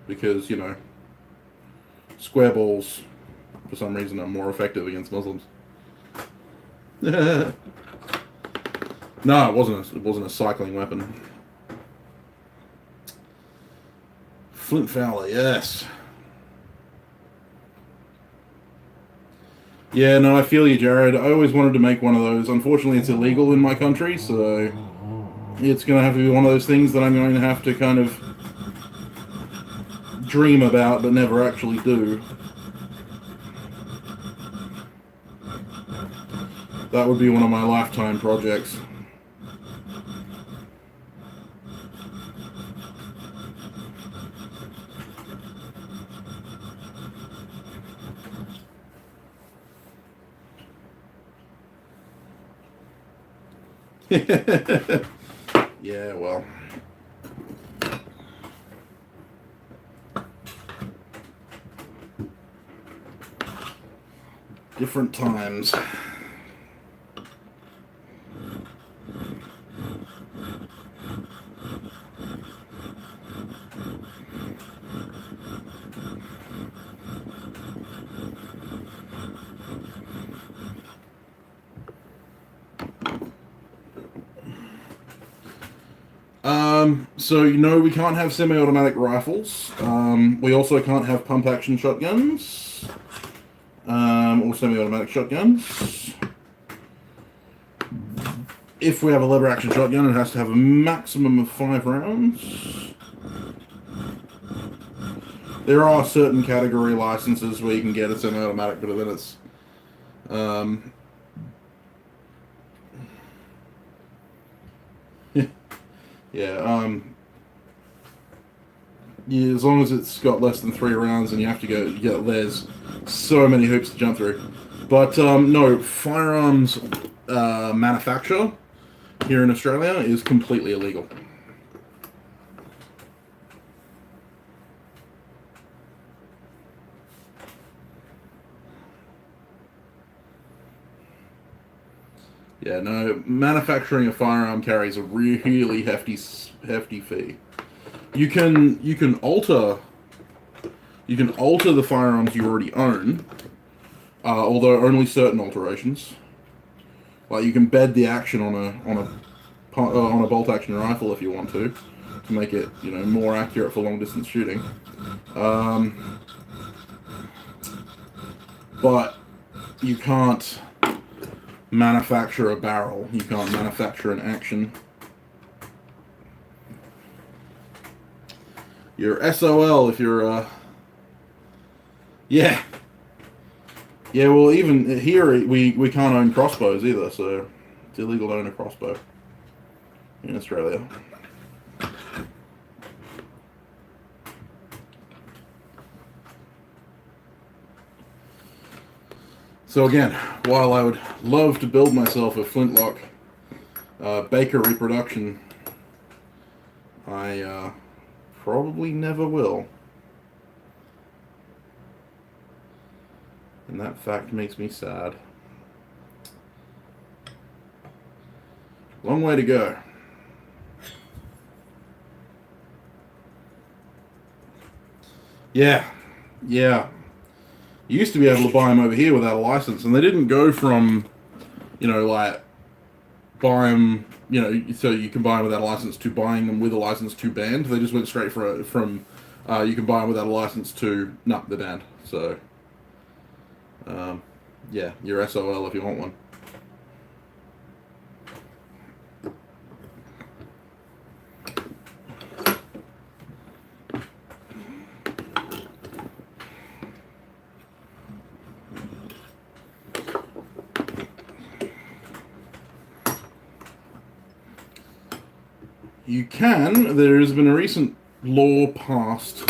Because, you know, square balls, for some reason, are more effective against Muslims. No, it wasn't a cycling weapon. Flint Fowler, yes. Yeah, no, I feel you, Jared. I always wanted to make one of those. Unfortunately, it's illegal in my country, so it's going to have to be one of those things that I'm going to have to kind of dream about, but never actually do. That would be one of my lifetime projects. Yeah, well. Different times. So, you know, we can't have semi-automatic rifles. We also can't have pump-action shotguns. Or semi-automatic shotguns. If we have a lever-action shotgun, it has to have a maximum of 5 rounds. There are certain category licenses where you can get a semi-automatic, but then it's... yeah, as long as it's got less than 3 rounds, and you have to go, there's so many hoops to jump through. But no, firearms manufacture here in Australia is completely illegal. Yeah, no, manufacturing a firearm carries a really hefty fee. You can alter the firearms you already own, although only certain alterations. Like you can bed the action on a bolt action rifle if you want to make it, you know, more accurate for long distance shooting. But you can't manufacture a barrel. You can't manufacture an action. You're SOL if you're yeah. Yeah, well, even here we can't own crossbows either, so it's illegal to own a crossbow in Australia. So again, while I would love to build myself a flintlock Baker reproduction, I probably never will. And that fact makes me sad. Long way to go. Yeah. You used to be able to buy them over here without a license, and they didn't go from, you know, like, buy them, you know, so you can buy them without a license to buying them with a license to banned. They just went straight from you can buy them without a license to, no, they're banned. So, yeah, you're SOL if you want one. You can. There has been a recent law passed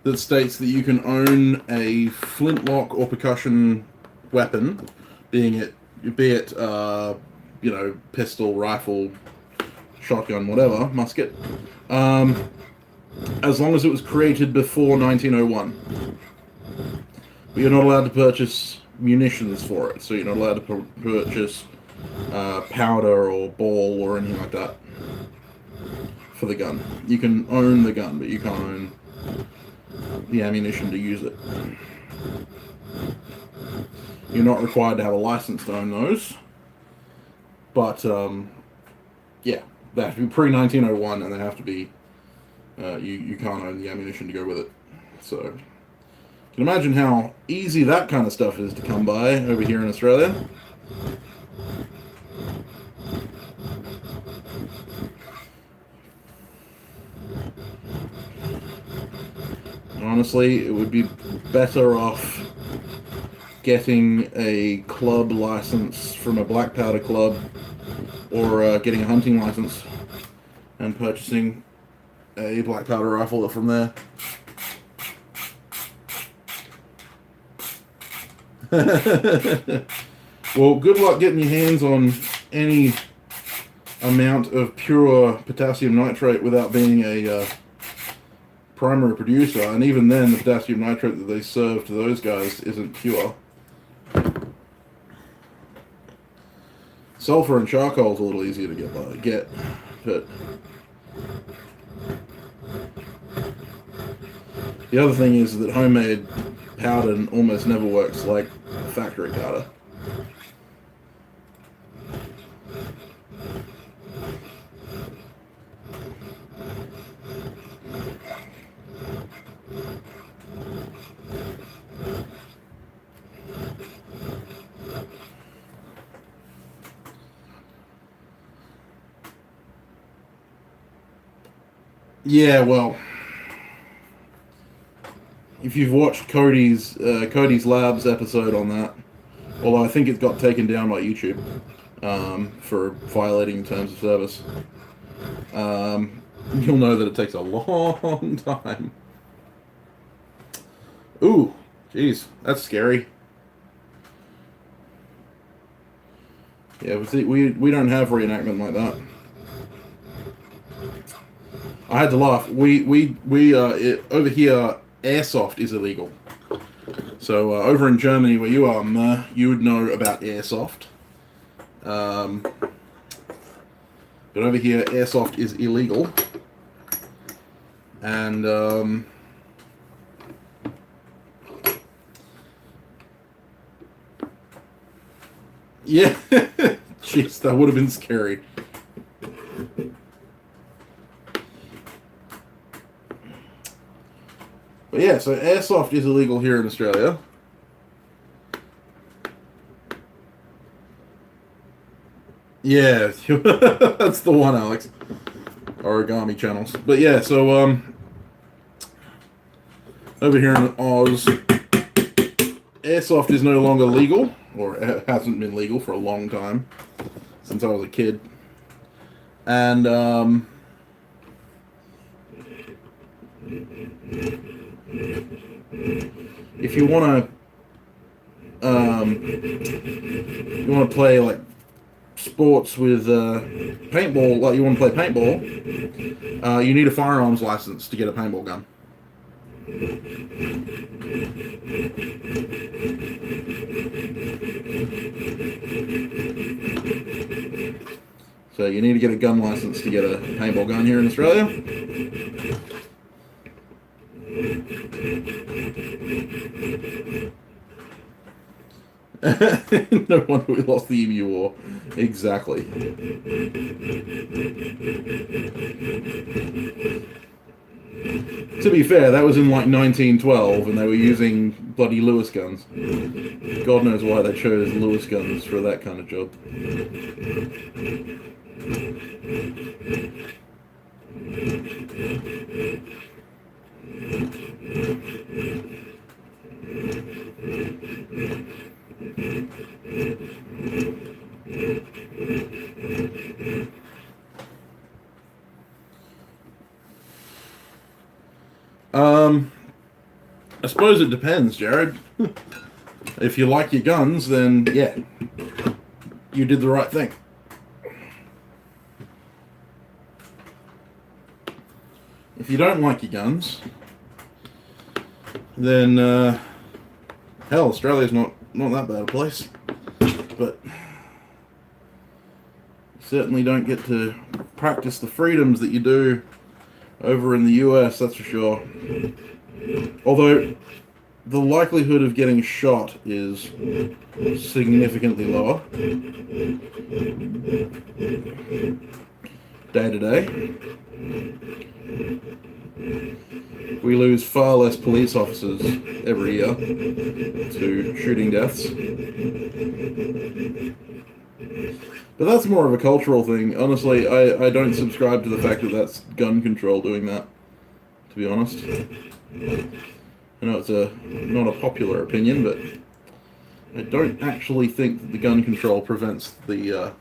that states that you can own a flintlock or percussion weapon, be it you know, pistol, rifle, shotgun, whatever, musket, as long as it was created before 1901. But you're not allowed to purchase munitions for it, so you're not allowed to purchase powder or ball or anything like that for the gun. You can own the gun, but you can't own the ammunition to use it. You're not required to have a license to own those, but yeah, they have to be pre-1901, and they have to be you can't own the ammunition to go with it. So you can imagine how easy that kind of stuff is to come by over here in Australia. Honestly, it would be better off getting a club license from a black powder club, or getting a hunting license and purchasing a black powder rifle from there. Well, good luck getting your hands on any amount of pure potassium nitrate without being a primary producer, and even then the potassium nitrate that they serve to those guys isn't pure. Sulfur and charcoal is a little easier to get, but the other thing is that homemade powder almost never works like factory powder. Yeah, well, if you've watched Cody's Labs episode on that, although I think it got taken down by YouTube for violating terms of service, you'll know that it takes a long time. Ooh, jeez, that's scary. Yeah, we don't have reenactment like that. I had to laugh. We over here, airsoft is illegal. So over in Germany, where you are, you would know about airsoft. But over here, airsoft is illegal. And yeah, jeez, that would have been scary. But yeah, so airsoft is illegal here in Australia. Yeah, that's the one, Alex. Origami channels. But yeah, so over here in Oz, airsoft is no longer legal, or it hasn't been legal for a long time, since I was a kid. And if you want to play like sports with paintball, like you want to play paintball, you need a firearms license to get a paintball gun. So you need to get a gun license to get a paintball gun here in Australia. No wonder we lost the Emu War. Exactly. To be fair, that was in like 1912, and they were using bloody Lewis guns. God knows why they chose Lewis guns for that kind of job. I suppose it depends, Jared. If you like your guns, then yeah, you did the right thing. if you don't like your guns, then hell, Australia's not that bad a place. But you certainly don't get to practice the freedoms that you do over in the US, that's for sure. Although the likelihood of getting shot is significantly lower day to day. We lose far less police officers every year to shooting deaths. But that's more of a cultural thing. Honestly, I don't subscribe to the fact that that's gun control doing that, to be honest. I know it's not a popular opinion, but I don't actually think that the gun control prevents the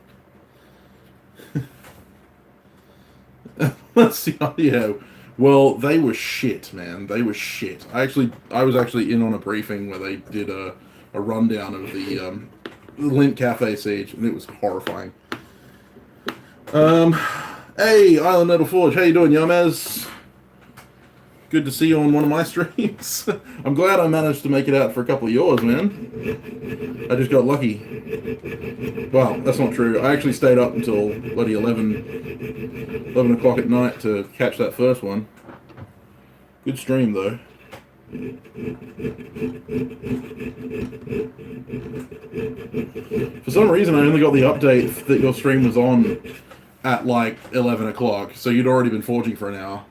let's see. Yeah, well, they were shit, man. They were shit. I was actually in on a briefing where they did a rundown of the Lint Cafe siege, and it was horrifying. Hey, Island Metal Forge, how you doing, Yamaz? Good to see you on one of my streams. I'm glad I managed to make it out for a couple of yours, man. I just got lucky. Well, that's not true. I actually stayed up until bloody 11 o'clock at night to catch that first one. Good stream, though. For some reason, I only got the update that your stream was on at like 11 o'clock, so you'd already been forging for an hour.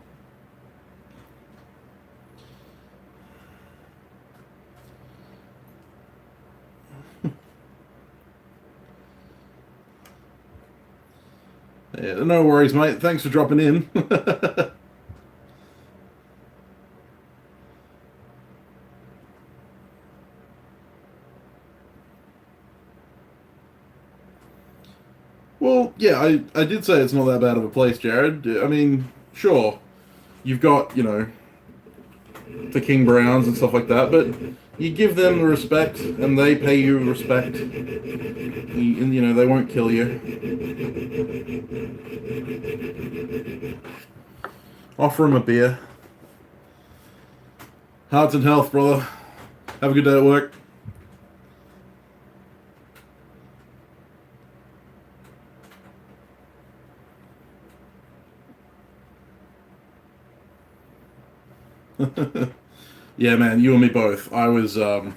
Yeah, no worries, mate. Thanks for dropping in. Well, yeah, I did say it's not that bad of a place, Jared. I mean, sure, you've got, you know, the King Browns and stuff like that, but you give them the respect, and they pay you respect, and, you know, they won't kill you. Offer him a beer. Hearts and health, brother. Have a good day at work. Yeah, man, you and me both. I was, as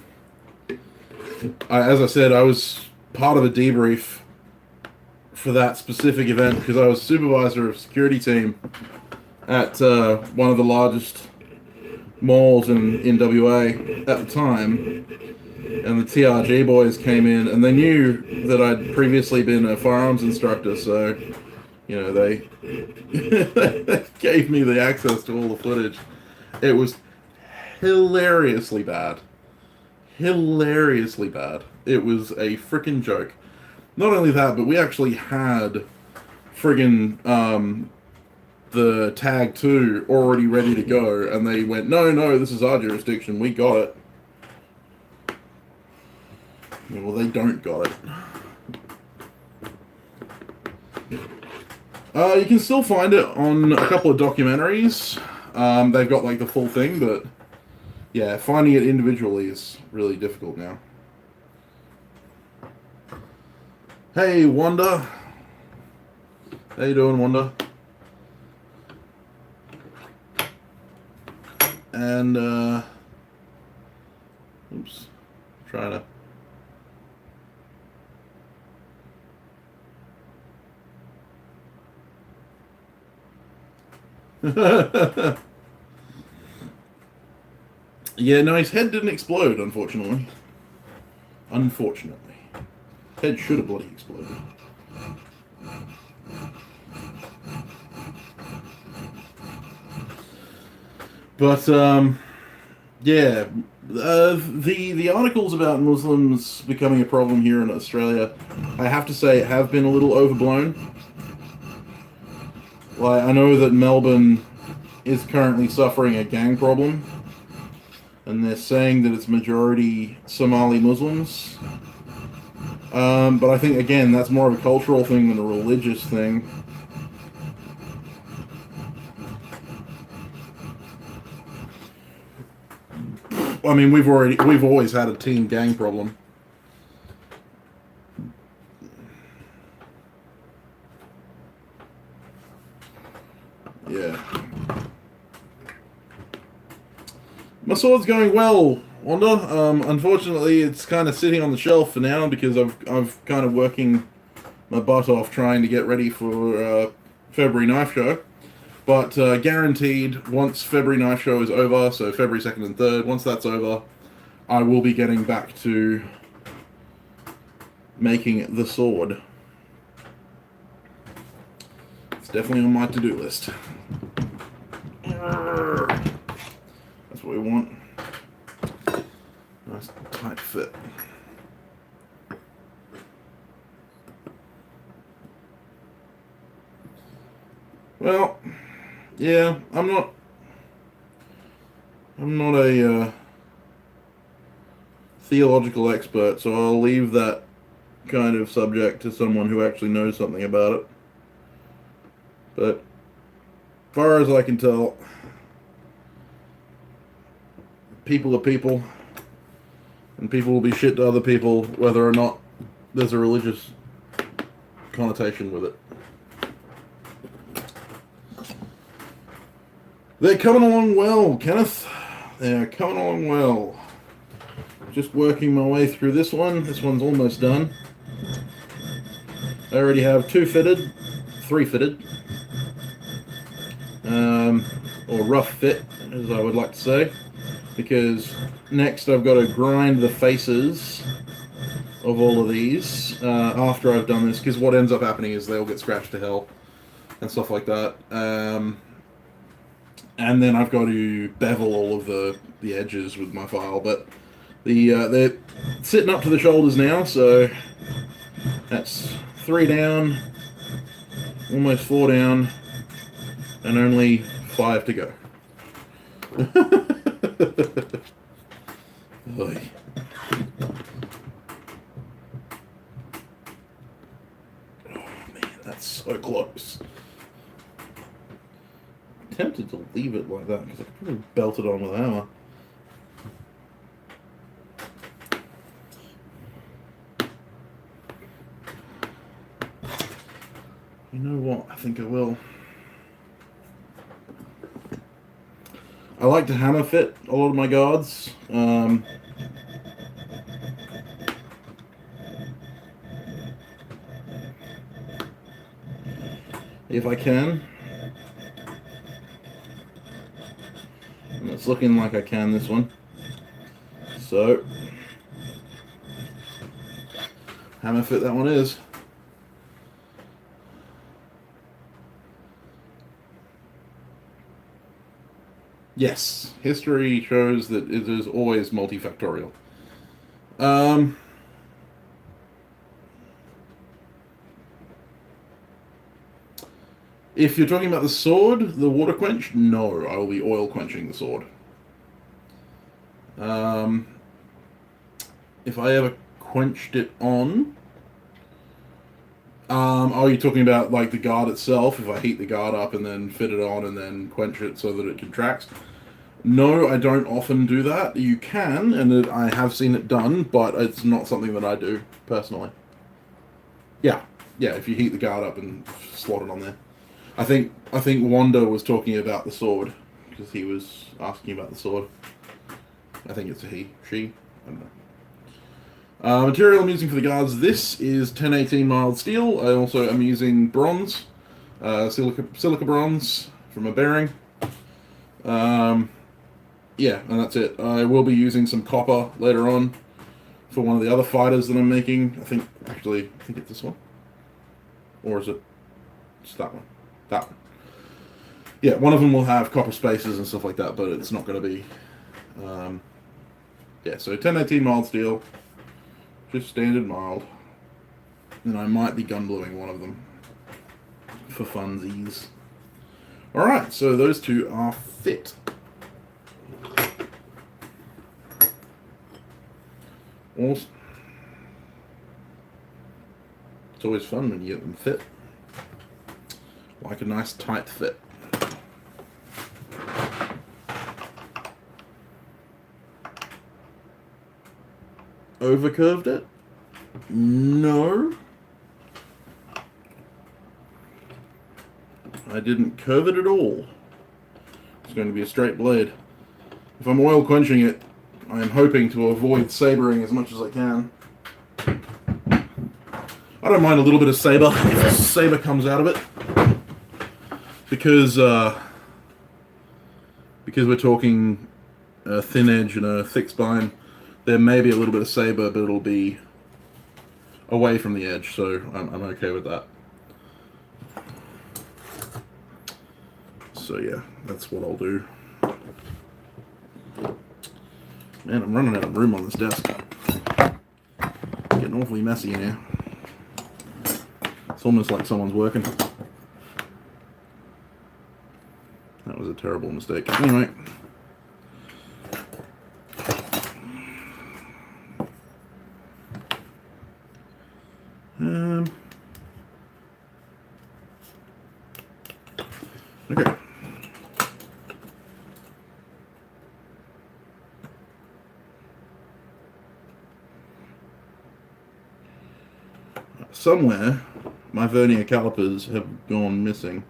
I said, I was part of a debrief for that specific event because I was supervisor of security team at one of the largest malls in WA at the time, and the TRG boys came in, and they knew that I'd previously been a firearms instructor, so, you know, they gave me the access to all the footage. It was hilariously bad. Hilariously bad. It was a freaking joke. Not only that, but we actually had friggin' the Tag 2 already ready to go, and they went, no, this is our jurisdiction, we got it. Well, they don't got it. You can still find it on a couple of documentaries. They've got like the full thing, but yeah, finding it individually is really difficult now. Hey, Wanda. How you doing, Wanda? And, oops, trying to... Yeah, no, his head didn't explode, unfortunately. Unfortunately. Head should have bloody exploded. But, yeah, the articles about Muslims becoming a problem here in Australia, I have to say, have been a little overblown. Like, I know that Melbourne is currently suffering a gang problem, and they're saying that it's majority Somali Muslims. But I think, again, that's more of a cultural thing than a religious thing. I mean, we've always had a team gang problem. Yeah. My sword's going well, Wanda. Unfortunately, it's kind of sitting on the shelf for now because I've kind of working my butt off trying to get ready for February Knife Show. But guaranteed, once February Knife Show is over, so February 2nd and 3rd, once that's over, I will be getting back to making the sword. It's definitely on my to-do list. That's what we want. Nice tight fit. Well, yeah, I'm not a theological expert, so I'll leave that kind of subject to someone who actually knows something about it. But as far as I can tell, people are people, and people will be shit to other people whether or not there's a religious connotation with it. They're coming along well, Kenneth. They're coming along well. Just working my way through this one. This one's almost done. I already have 2 fitted, 3 fitted. Or rough fit, as I would like to say. Because next I've got to grind the faces of all of these after I've done this. Because what ends up happening is they'll get scratched to hell and stuff like that. And then I've got to bevel all of the edges with my file. But they're sitting up to the shoulders now, so that's 3 down, almost 4 down, and only 5 to go. Oy. Oh man, that's so close. I'm tempted to leave it like that because I could probably belt it on with a hammer. You know what? I think I will. I like to hammer fit a lot of my guards. If I can. And it's looking like I can this one. So, hammer fit that one is. Yes, history shows that it is always multifactorial. If you're talking about the sword, the water quench, no, I will be oil quenching the sword. If I ever quenched it on... are you talking about like the guard itself? If I heat the guard up and then fit it on and then quench it so that it contracts? No, I don't often do that. You can, and I have seen it done, but it's not something that I do personally. Yeah, if you heat the guard up and slot it on there. I think Wanda was talking about the sword because he was asking about the sword. I think it's a he, she, I don't know. Material I'm using for the guards, this is 1018 mild steel. I also am using bronze, silica bronze from a bearing. Yeah, and that's it. I will be using some copper later on for one of the other fighters that I'm making. I think it's this one. Or is it? It's that one. That one. Yeah, one of them will have copper spaces and stuff like that, but it's not going to be... yeah, so 1018 mild steel. Just standard mild. And I might be gun bluing one of them. For funsies. Alright, so those two are fit. Awesome. It's always fun when you get them fit. Like a nice tight fit. overcurved it? No. I didn't curve it at all. It's going to be a straight blade. If I'm oil quenching it, I am hoping to avoid sabering as much as I can. I don't mind a little bit of saber if a saber comes out of it, because we're talking a thin edge and a thick spine. There may be a little bit of saber, but it'll be away from the edge, so I'm okay with that. So yeah, that's what I'll do. Man, I'm running out of room on this desk. Getting awfully messy in here. It's almost like someone's working. That was a terrible mistake. Anyway. Okay. Somewhere, my vernier calipers have gone missing.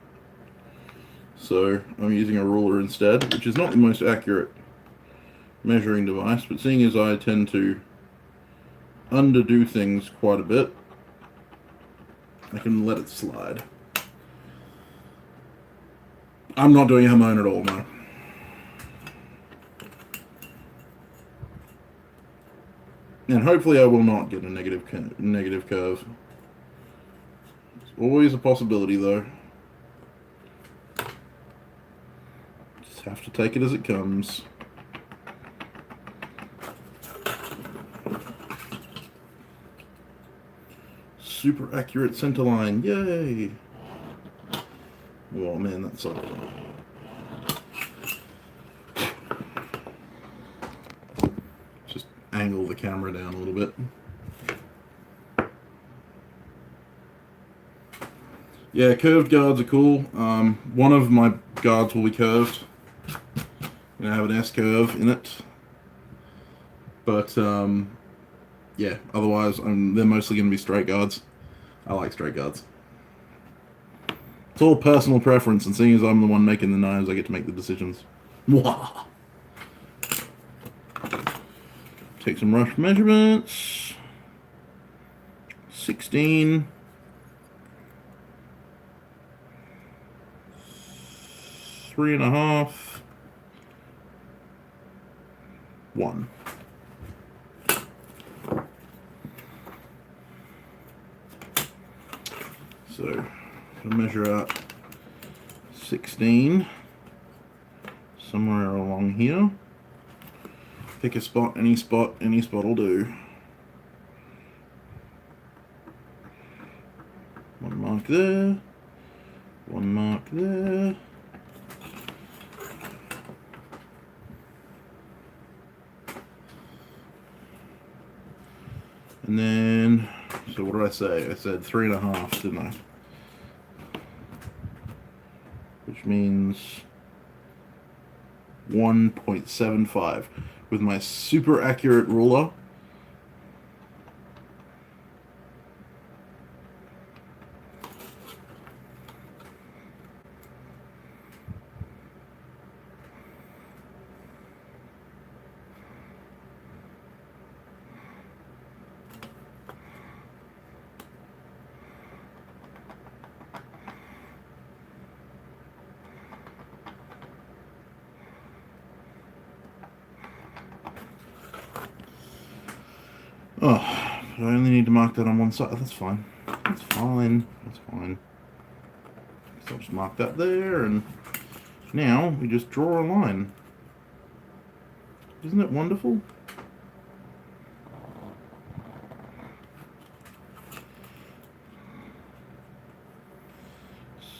So I'm using a ruler instead, which is not the most accurate measuring device, but seeing as I tend to underdo things quite a bit, I can let it slide. I'm not doing a Hamon at all, no. And hopefully I will not get a negative curve. It's always a possibility, though. Just have to take it as it comes. Super accurate center line, yay! Oh man, that sucked. Just angle the camera down a little bit. Yeah, curved guards are cool. One of my guards will be curved. I have an S curve in it. But yeah, otherwise they're mostly going to be straight guards. I like straight guards. It's all personal preference, and seeing as I'm the one making the knives, I get to make the decisions. Mwah! Take some rough measurements. 16. 3.5. 1. So, I'll measure out 16 somewhere along here. Pick a spot, any spot will do. One mark there, one mark there. And then, so what did I say? I said 3.5, didn't I? Which means 1.75 with my super accurate ruler. Oh, but I only need to mark that on one side. That's fine. That's fine. That's fine. So I'll just mark that there, and now we just draw a line. Isn't it wonderful?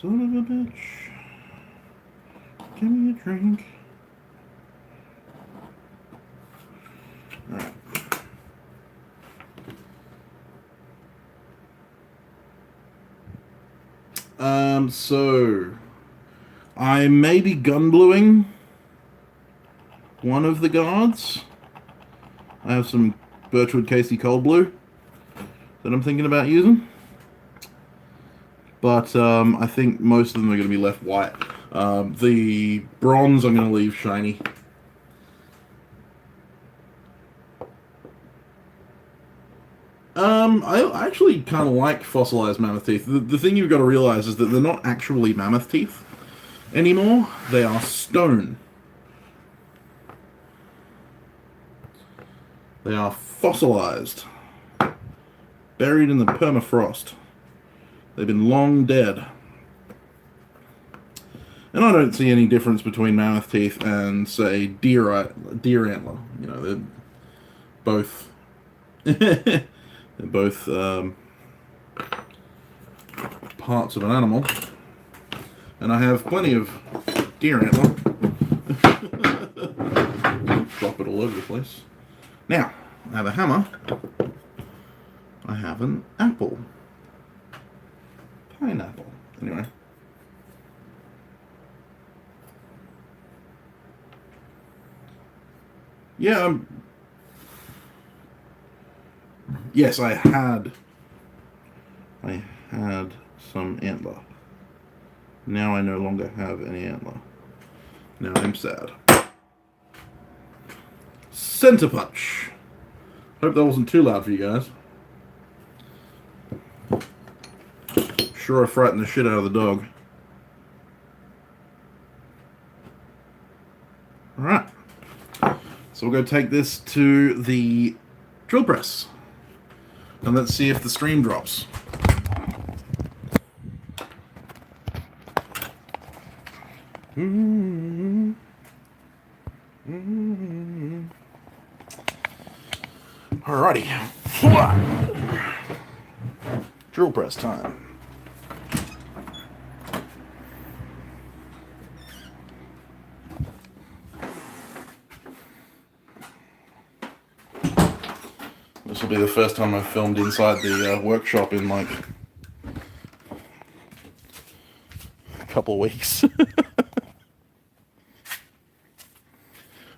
Son of a bitch. Give me a drink. Alright. So I may be gun bluing one of the guards. I have some Birchwood Casey Cold Blue that I'm thinking about using. But I think most of them are going to be left white. The bronze I'm going to leave shiny. I actually kind of like fossilized mammoth teeth. The thing you've got to realize is that they're not actually mammoth teeth anymore. They are stone. They are fossilized. Buried in the permafrost. They've been long dead. And I don't see any difference between mammoth teeth and, say, deer antler. You know, they're both... they're both parts of an animal. And I have plenty of deer antler. Drop it all over the place. Now, I have a hammer. I have an apple. Pineapple. Anyway. Yeah, yes, I had some antler. Now I no longer have any antler. Now I'm sad. Center punch. Hope that wasn't too loud for you guys. Sure, I frightened the shit out of the dog. Alright. So we'll go take this to the drill press. And let's see if the stream drops. Alrighty. Drill press time. This will be the first time I've filmed inside the workshop in like a couple of weeks.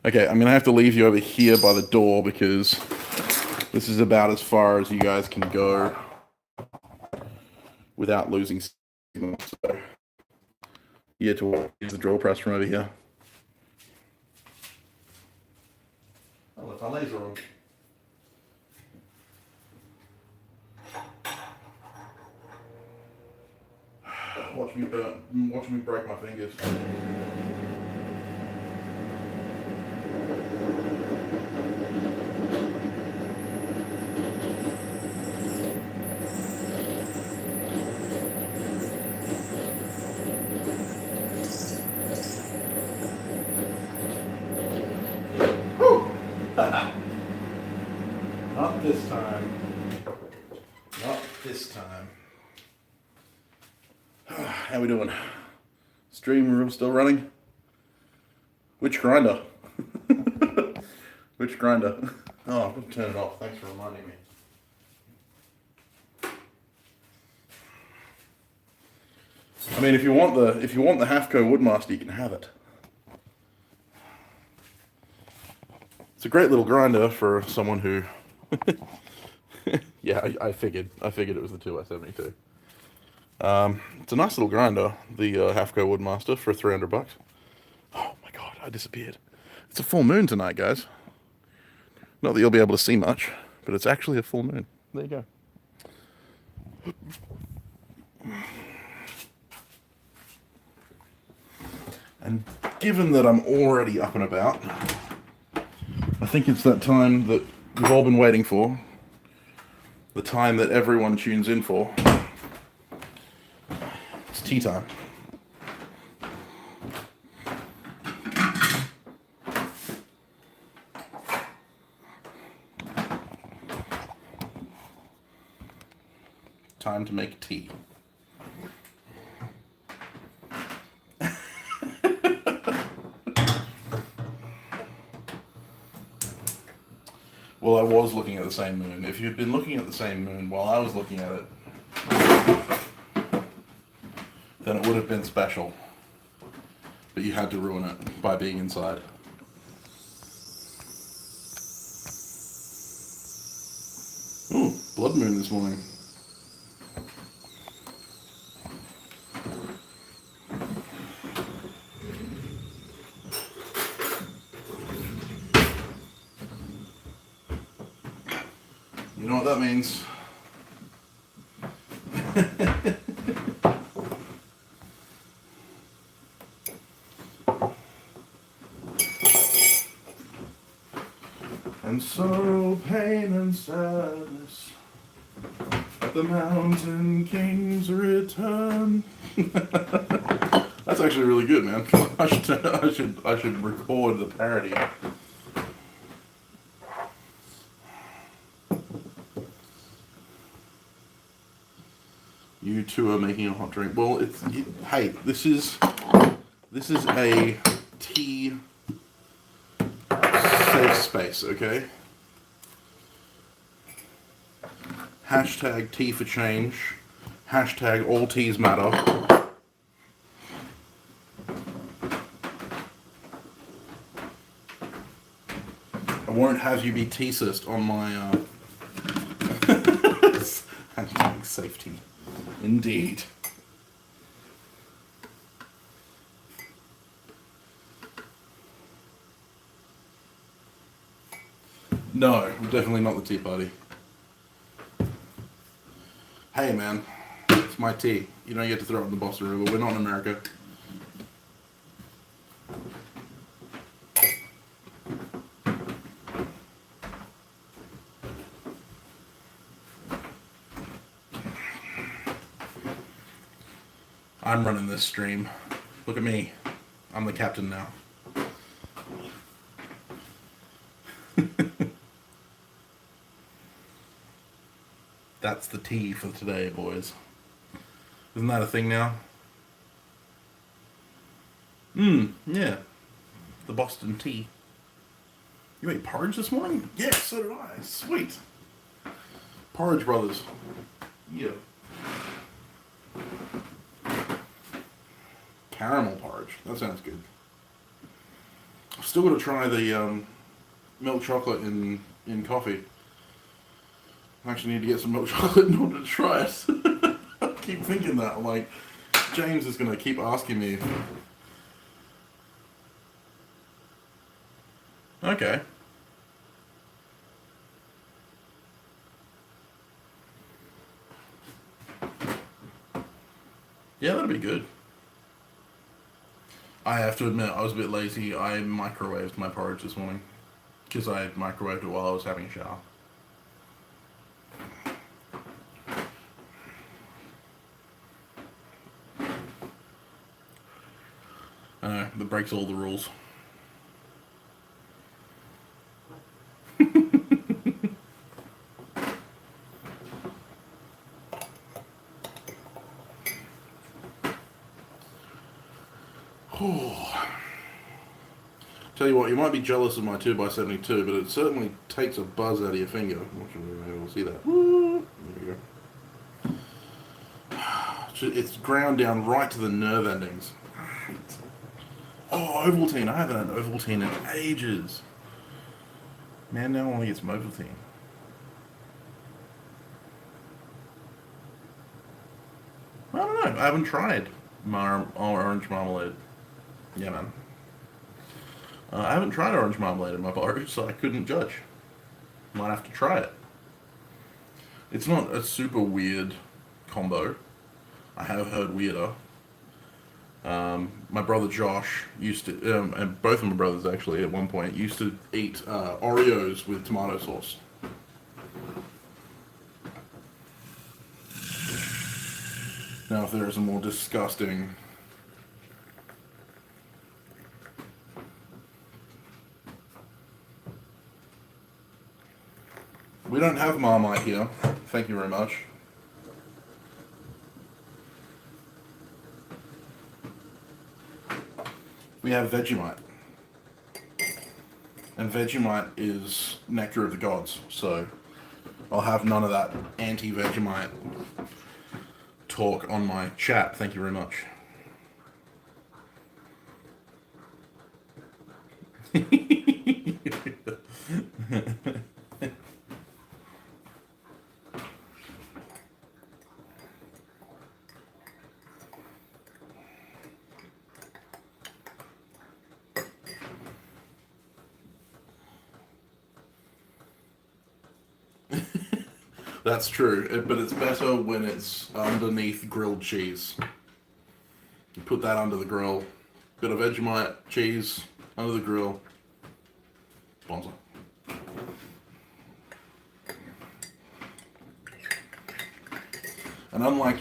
Okay, I'm going to have to leave you over here by the door because this is about as far as you guys can go without losing signal. So, yeah, to use the drill press from over here. I left my laser on. Watch me break my fingers. Not this time. Not this time. How we doing? Stream room still running? Which grinder? Which grinder? Oh, I'm gonna turn it off. Thanks for reminding me. I mean, if you want the Hafco Woodmaster, you can have it. It's a great little grinder for someone who. Yeah, I figured it was the 2x72. It's a nice little grinder, the Hafco Woodmaster, for $300. Oh my god, I disappeared. It's a full moon tonight, guys. Not that you'll be able to see much, but it's actually a full moon. There you go. And given that I'm already up and about, I think it's that time that we've all been waiting for. The time that everyone tunes in for. It's tea time. Time to make tea. Well, I was looking at the same moon. If you'd been looking at the same moon while I was looking at it, then it would have been special. But you had to ruin it by being inside. blood moon this morning. You know what that means? And sorrow, pain, and sadness at the Mountain King's return. That's actually really good, man. I should record the parody. You two are making a hot drink. Well, hey, this is a tea safe space, okay? Hashtag tea for change. Hashtag all teas matter. I won't have you be teasist on my hashtag safety. Indeed. No, definitely not the tea party. Hey man, it's my tea. You don't get to throw it in the Boston River. We're not in America. I'm running this stream. Look at me. I'm the captain now. That's the tea for today, boys. Isn't that a thing now? Yeah. The Boston tea. You ate porridge this morning? Yes, so did I. Sweet. Porridge Brothers. Yeah. Caramel porridge. That sounds good. I've still got to try the milk chocolate in coffee. I actually need to get some milk chocolate in order to try it. I keep thinking that. I'm like, James is going to keep asking me. Okay. Yeah, that'd be good. I have to admit, I was a bit lazy. I microwaved my porridge this morning. Because I microwaved it while I was having a shower. I know, that breaks all the rules. Tell you what, you might be jealous of my 2x72, but it certainly takes a buzz out of your finger. I'm not sure if you'll see that. There you go. It's ground down right to the nerve endings. Oh, Ovaltine. I haven't had Ovaltine in ages. Man, now I want to get some Ovaltine. I don't know. I haven't tried orange marmalade. Yeah, man. I haven't tried orange marmalade in my porridge, so I couldn't judge. Might have to try it. It's not a super weird combo. I have heard weirder. My brother Josh used to, and both of my brothers actually at one point, used to eat Oreos with tomato sauce. Now if there is a more disgusting... We don't have Marmite here. Thank you very much. We have Vegemite. And Vegemite is nectar of the gods, so I'll have none of that anti-Vegemite talk on my chat. Thank you very much. That's true, but it's better when it's underneath grilled cheese. You put that under the grill, bit of Vegemite, cheese, under the grill. Bonza. And unlike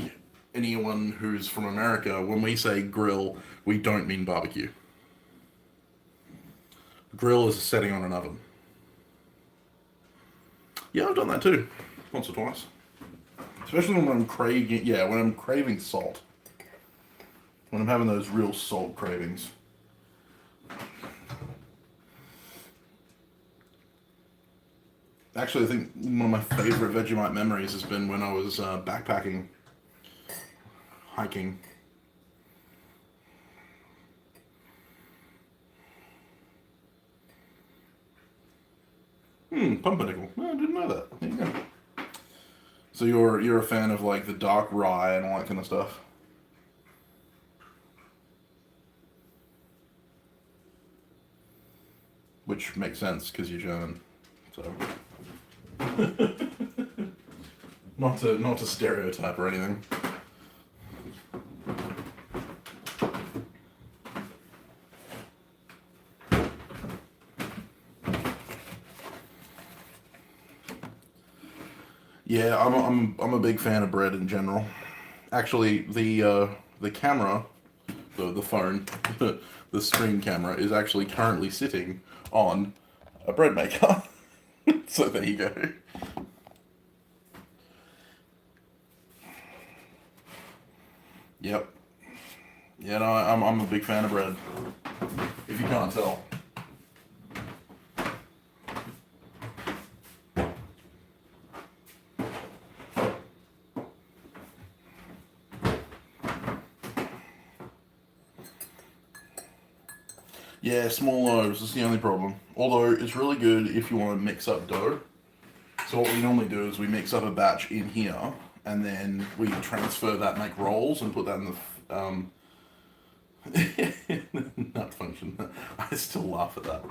anyone who's from America, when we say grill, we don't mean barbecue. Grill is a setting on an oven. Yeah, I've done that too, once or twice. Especially when I'm craving salt. When I'm having those real salt cravings. Actually, I think one of my favorite Vegemite memories has been when I was backpacking, hiking. Pumpernickel. Oh, I didn't know that. There you go. So you're a fan of like the dark rye and all that kind of stuff? Which makes sense because you're German. So not to stereotype or anything. Yeah, I'm a big fan of bread in general. Actually, the camera, the phone, the screen camera is actually currently sitting on a bread maker. So there you go. Yep. Yeah, no, I'm a big fan of bread. If you can't tell. Yeah, small loaves, that's the only problem. Although, it's really good if you want to mix up dough. So what we normally do is we mix up a batch in here, and then we transfer that, make rolls, and put that in the nut function. I still laugh at that.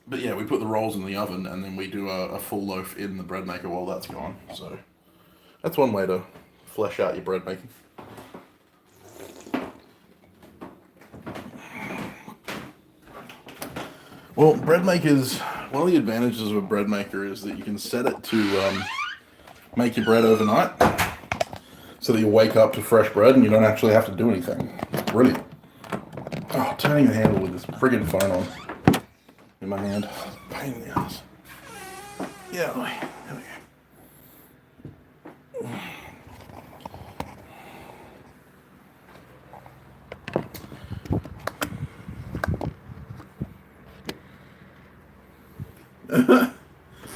But yeah, we put the rolls in the oven, and then we do a full loaf in the bread maker while that's gone. So that's one way to flesh out your bread making. Well, bread makers, one of the advantages of a bread maker is that you can set it to make your bread overnight, so that you wake up to fresh bread and you don't actually have to do anything. It's brilliant. Oh, turning the handle with this friggin' phone on in my hand. Pain in the ass. Yeah, there we go.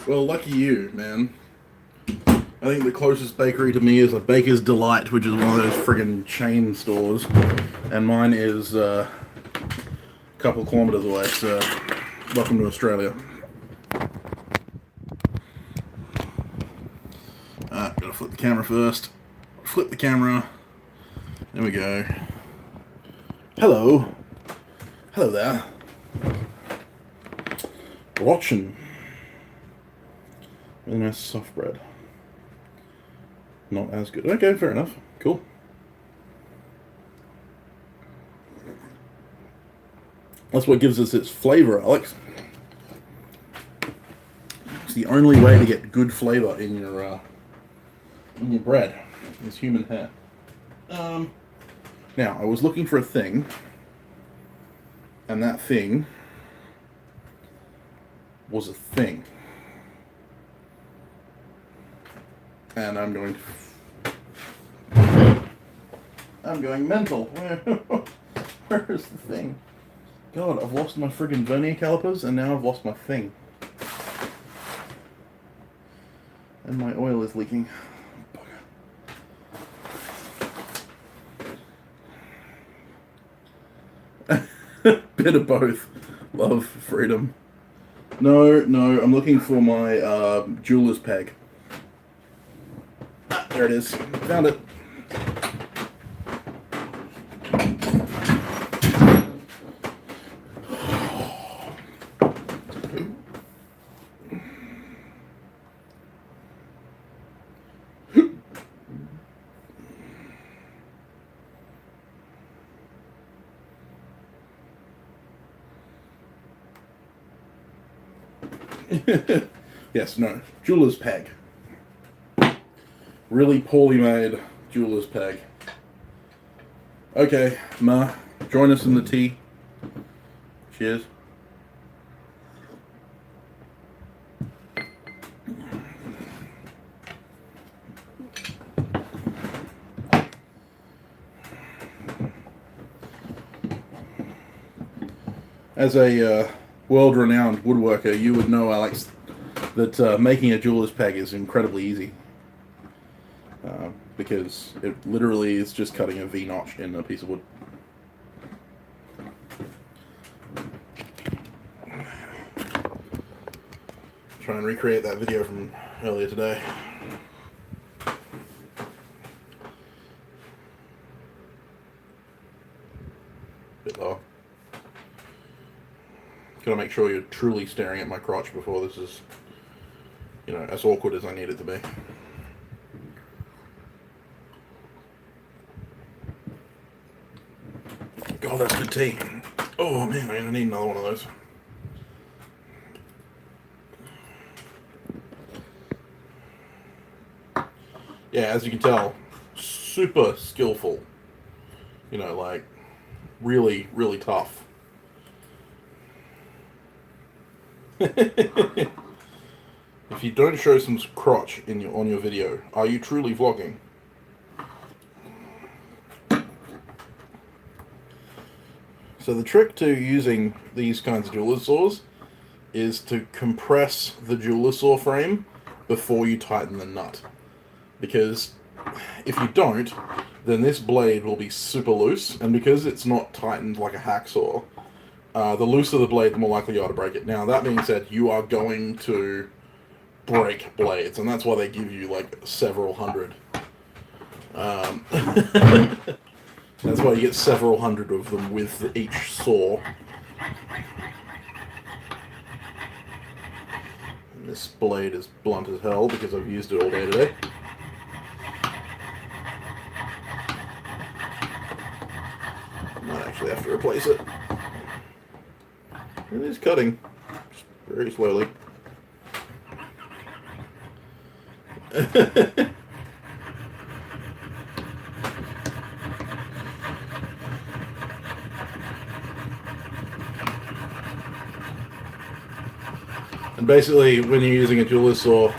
Well, lucky you, man. I think the closest bakery to me is a Baker's Delight, which is one of those friggin' chain stores. And mine is a couple kilometers away, so welcome to Australia. Gotta flip the camera first. Flip the camera. There we go. Hello. Hello there. Watching. Really nice soft bread. Not as good. Okay, fair enough. Cool. That's what gives us its flavor, Alex. It's the only way to get good flavor in your bread is human hair. Now, I was looking for a thing, and that thing was a thing. And I'm going mental. Where is the thing? God, I've lost my friggin' vernier calipers, and now I've lost my thing. And my oil is leaking. Bit of both. Love, freedom. No, I'm looking for my jeweler's peg. There it is. Found it. Yes, no. Jeweler's peg. Really poorly made jeweler's peg. Okay, Ma, join us in the tea. Cheers. As a world-renowned woodworker, you would know, Alex, that making a jeweler's peg is incredibly easy. Because it literally is just cutting a V-notch in a piece of wood. Try and recreate that video from earlier today. Bit lower. Gotta make sure you're truly staring at my crotch before this is, you know, as awkward as I need it to be. God, that's good tea. Oh man, I need another one of those. Yeah, as you can tell, super skillful. You know, like, really, really tough. If you don't show some crotch on your video, are you truly vlogging? So the trick to using these kinds of jeweler's saws is to compress the jeweler's saw frame before you tighten the nut. Because if you don't, then this blade will be super loose, and because it's not tightened like a hacksaw, the looser the blade, the more likely you are to break it. Now, that being said, you are going to break blades, and that's why they give you like several hundred. That's why you get several hundred of them with each saw. And this blade is blunt as hell because I've used it all day today. I might actually have to replace it. It is cutting, just very slowly. And basically, when you're using a jeweler's saw,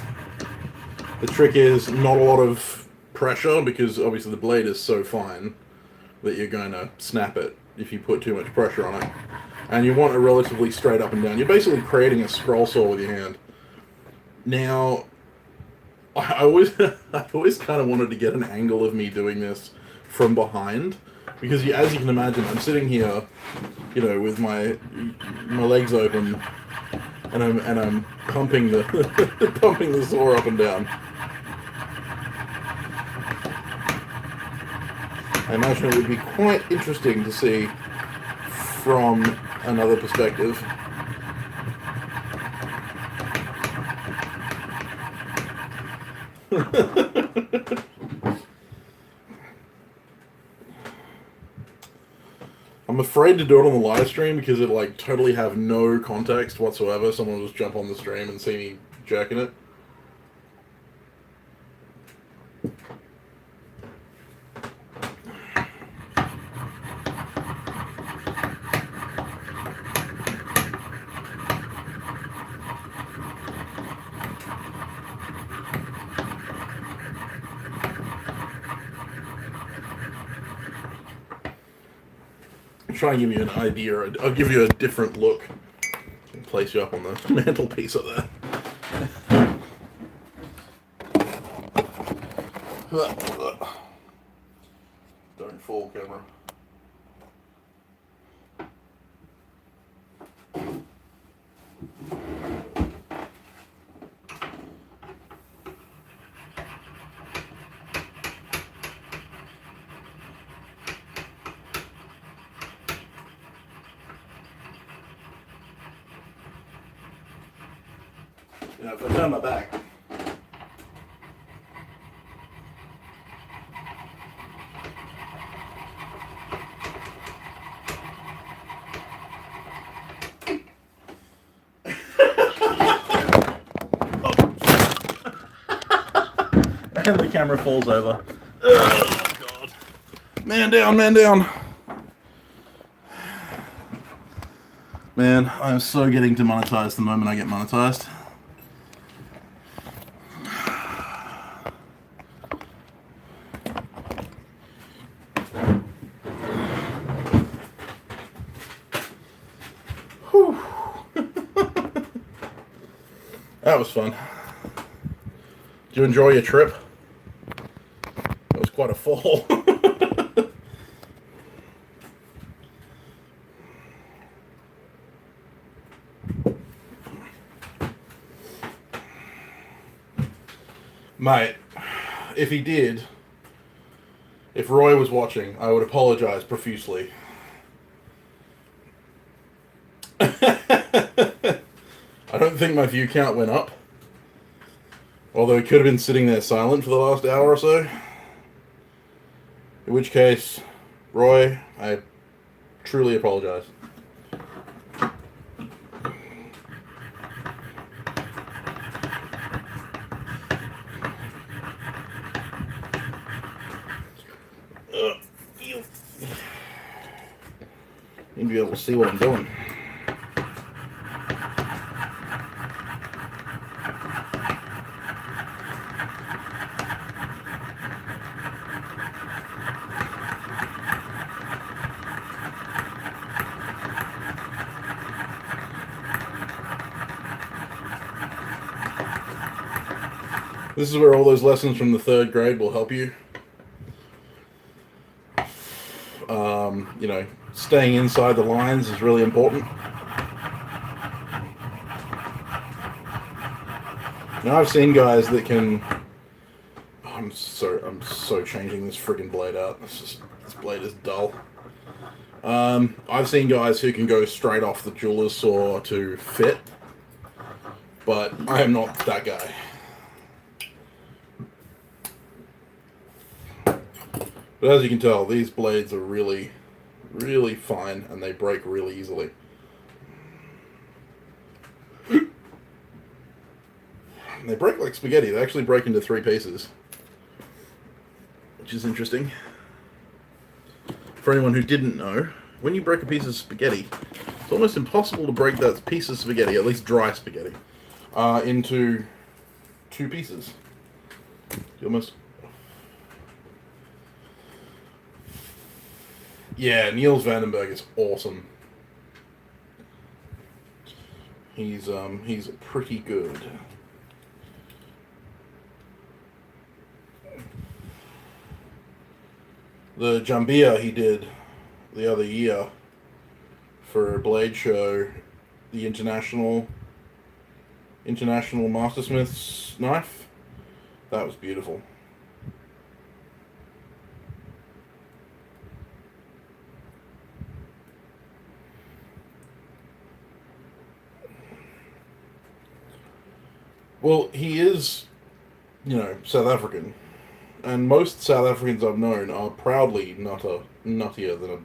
the trick is not a lot of pressure, because obviously the blade is so fine that you're going to snap it if you put too much pressure on it. And you want it relatively straight up and down. You're basically creating a scroll saw with your hand. Now, I always kind of wanted to get an angle of me doing this from behind, because as you can imagine, I'm sitting here, you know, with my legs open, and I'm pumping the pumping the saw up and down. I imagine it would be quite interesting to see from another perspective. I'm afraid to do it on the live stream because it like totally have no context whatsoever. Someone will just jump on the stream and see me jerking it. Try and give you an idea. I'll give you a different look and place you up on the mantelpiece up there. Don't fall, camera. You know, if I turn my back. And the camera falls over. Oh, God. Man down, man down. Man, I'm so getting demonetized the moment I get monetized. Whew. That was fun. Did you enjoy your trip? It was quite a fall. Mate, if he did, if Roy was watching, I would apologize profusely. I don't think my view count went up. Although he could have been sitting there silent for the last hour or so. In which case, Roy, I truly apologize. Need to be able to see what I'm doing. This is where all those lessons from the 3rd grade will help you. You know, staying inside the lines is really important. Now I've seen guys that can. I'm so changing this freaking blade out. This blade is dull. I've seen guys who can go straight off the jeweler's saw to fit, but I am not that guy. But as you can tell, these blades are really, really fine, and they break really easily. They break like spaghetti. They actually break into 3 pieces, which is interesting. For anyone who didn't know, when you break a piece of spaghetti, it's almost impossible to break that piece of spaghetti, at least dry spaghetti, into 2 pieces. You almost... Yeah, Niels Vandenberg is awesome. He's pretty good. The Jambia he did the other year for a blade show, the International Mastersmith's knife, that was beautiful. Well, he is, you know, South African. And most South Africans I've known are proudly nuttier than a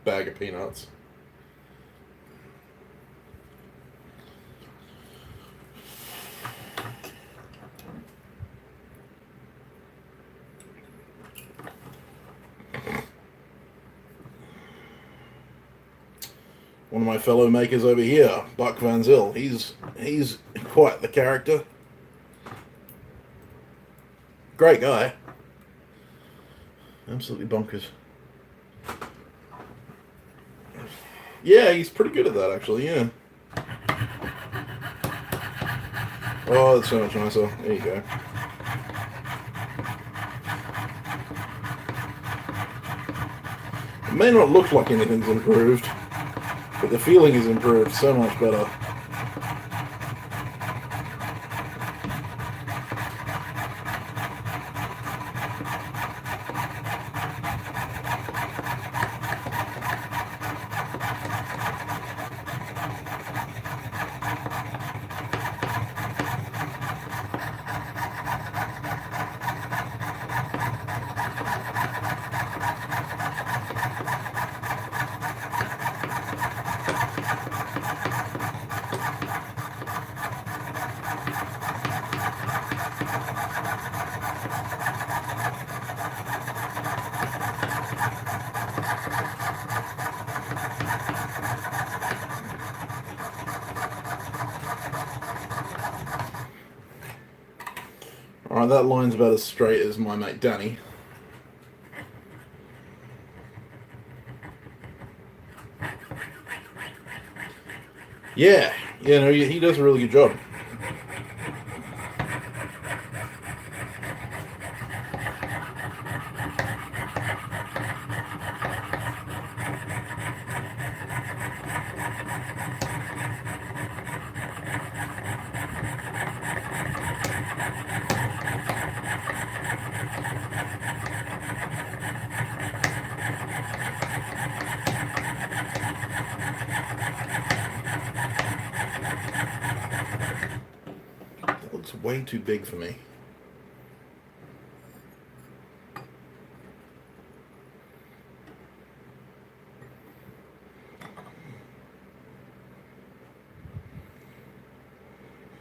bag of peanuts. One of my fellow makers over here, Buck Van Zyl, he's quite the character. Great guy. Absolutely bonkers. Yeah, he's pretty good at that, actually, yeah. Oh, that's so much nicer. There you go. It may not look like anything's improved, but the feeling is improved so much better. Alright, that line's about as straight as my mate Danny. Yeah, no, he does a really good job. That looks way too big for me.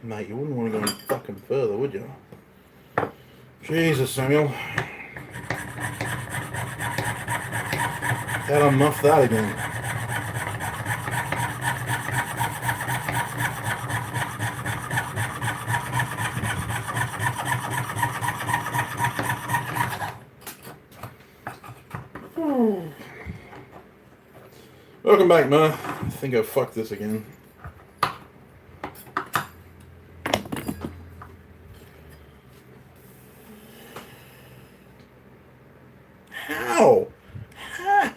Mate, you wouldn't want to go any fucking further, would you? Jesus, Samuel. How'd I muff that again? Welcome back, Ma. I think I fucked this again. How? How?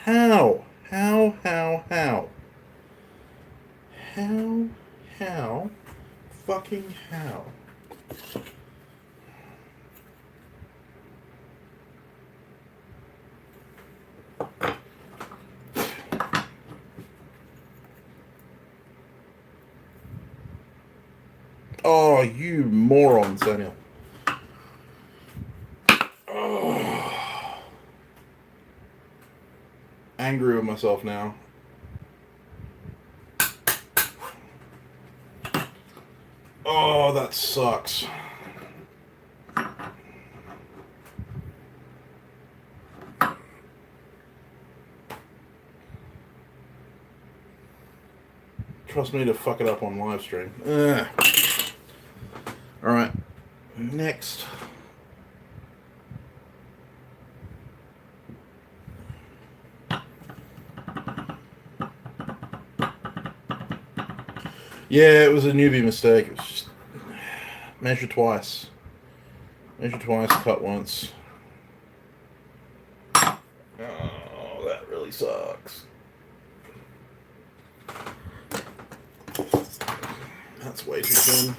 How? How? How? How? How? How? Fucking how? Oh, you moron, Samuel. Oh. Angry with myself now. Oh, that sucks. Trust me to fuck it up on live stream. Alright. Next. Yeah, it was a newbie mistake. It was just measure twice. Measure twice, cut once. Oh, that really sucks. That's way too thin.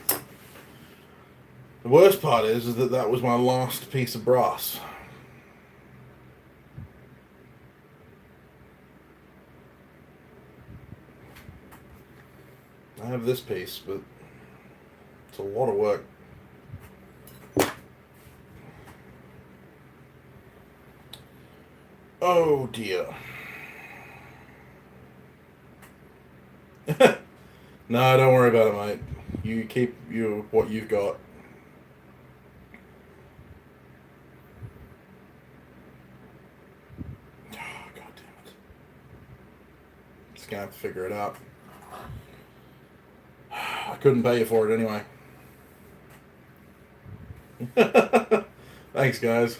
The worst part is that that was my last piece of brass. I have this piece, but it's a lot of work. Oh dear. No, don't worry about it, mate. You keep what you've got. Oh, God damn it. Just gonna have to figure it out. I couldn't pay you for it anyway. Thanks, guys.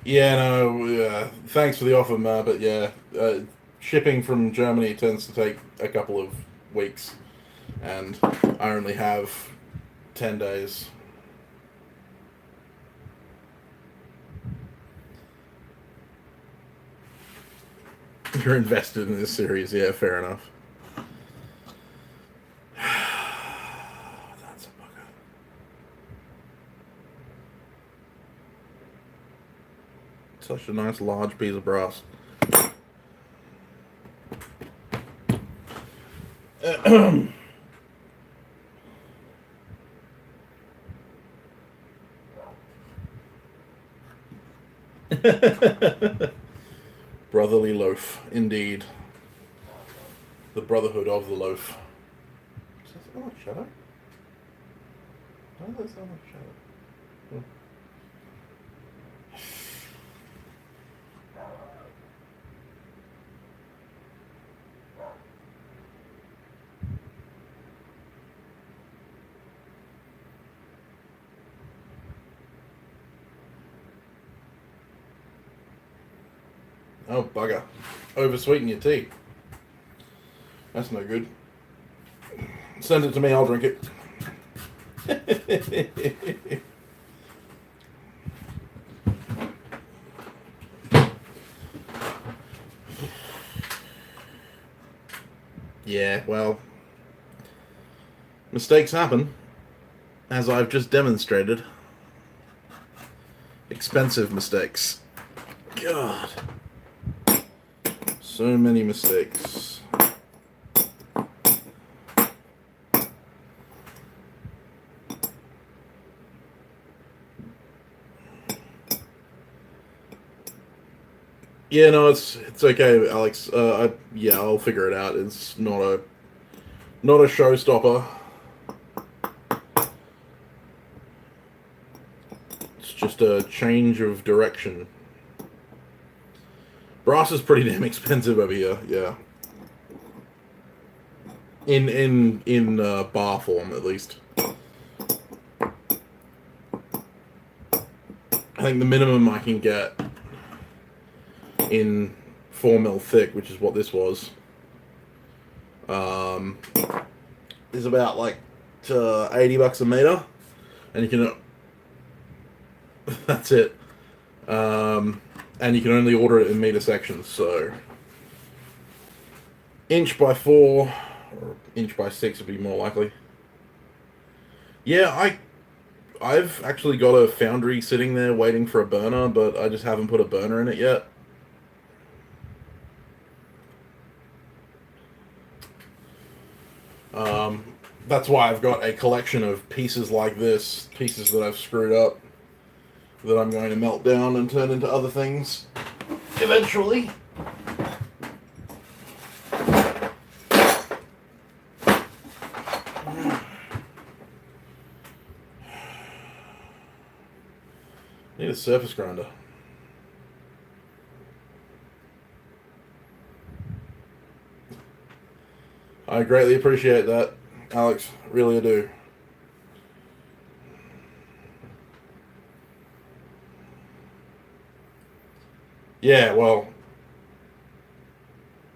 Yeah, no, thanks for the offer, Ma, but yeah, shipping from Germany tends to take a couple of weeks, and I only have 10 days. You're invested in this series, yeah, fair enough. That's a bugger. Such a nice large piece of brass. Brotherly loaf, indeed. The brotherhood of the loaf. Does that sound like shadow? Why does that sound like shadow? Oh. Oh, bugger. Oversweeten your tea. That's no good. Send it to me, I'll drink it. Yeah, well, mistakes happen, as I've just demonstrated. Expensive mistakes. God. So many mistakes. Yeah, no, it's okay, Alex. I'll figure it out. It's not a showstopper. It's just a change of direction. Brass is pretty damn expensive over here. Yeah. In bar form, at least. I think the minimum I can get in 4mm thick, which is what this was, is about like $80 a meter, and you can. That's it. And you can only order it in meter sections, so inch by 4 or inch by 6 would be more likely. Yeah, I've actually got a foundry sitting there waiting for a burner, but I just haven't put a burner in it yet. That's why I've got a collection of pieces like this, pieces that I've screwed up, that I'm going to melt down and turn into other things eventually. Need a surface grinder. I greatly appreciate that, Alex. Really I do. Yeah, well,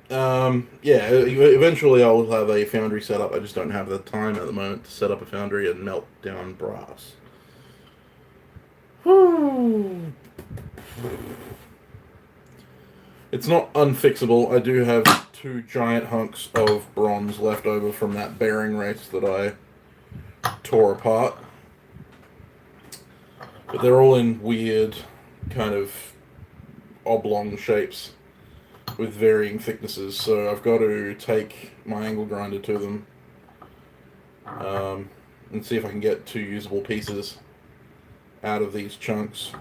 yeah, eventually I will have a foundry set up. I just don't have the time at the moment to set up a foundry and melt down brass. Whew. It's not unfixable. I do have 2 giant hunks of bronze left over from that bearing race that I tore apart. But they're all in weird kind of oblong shapes with varying thicknesses, so I've got to take my angle grinder to them and see if I can get 2 usable pieces out of these chunks.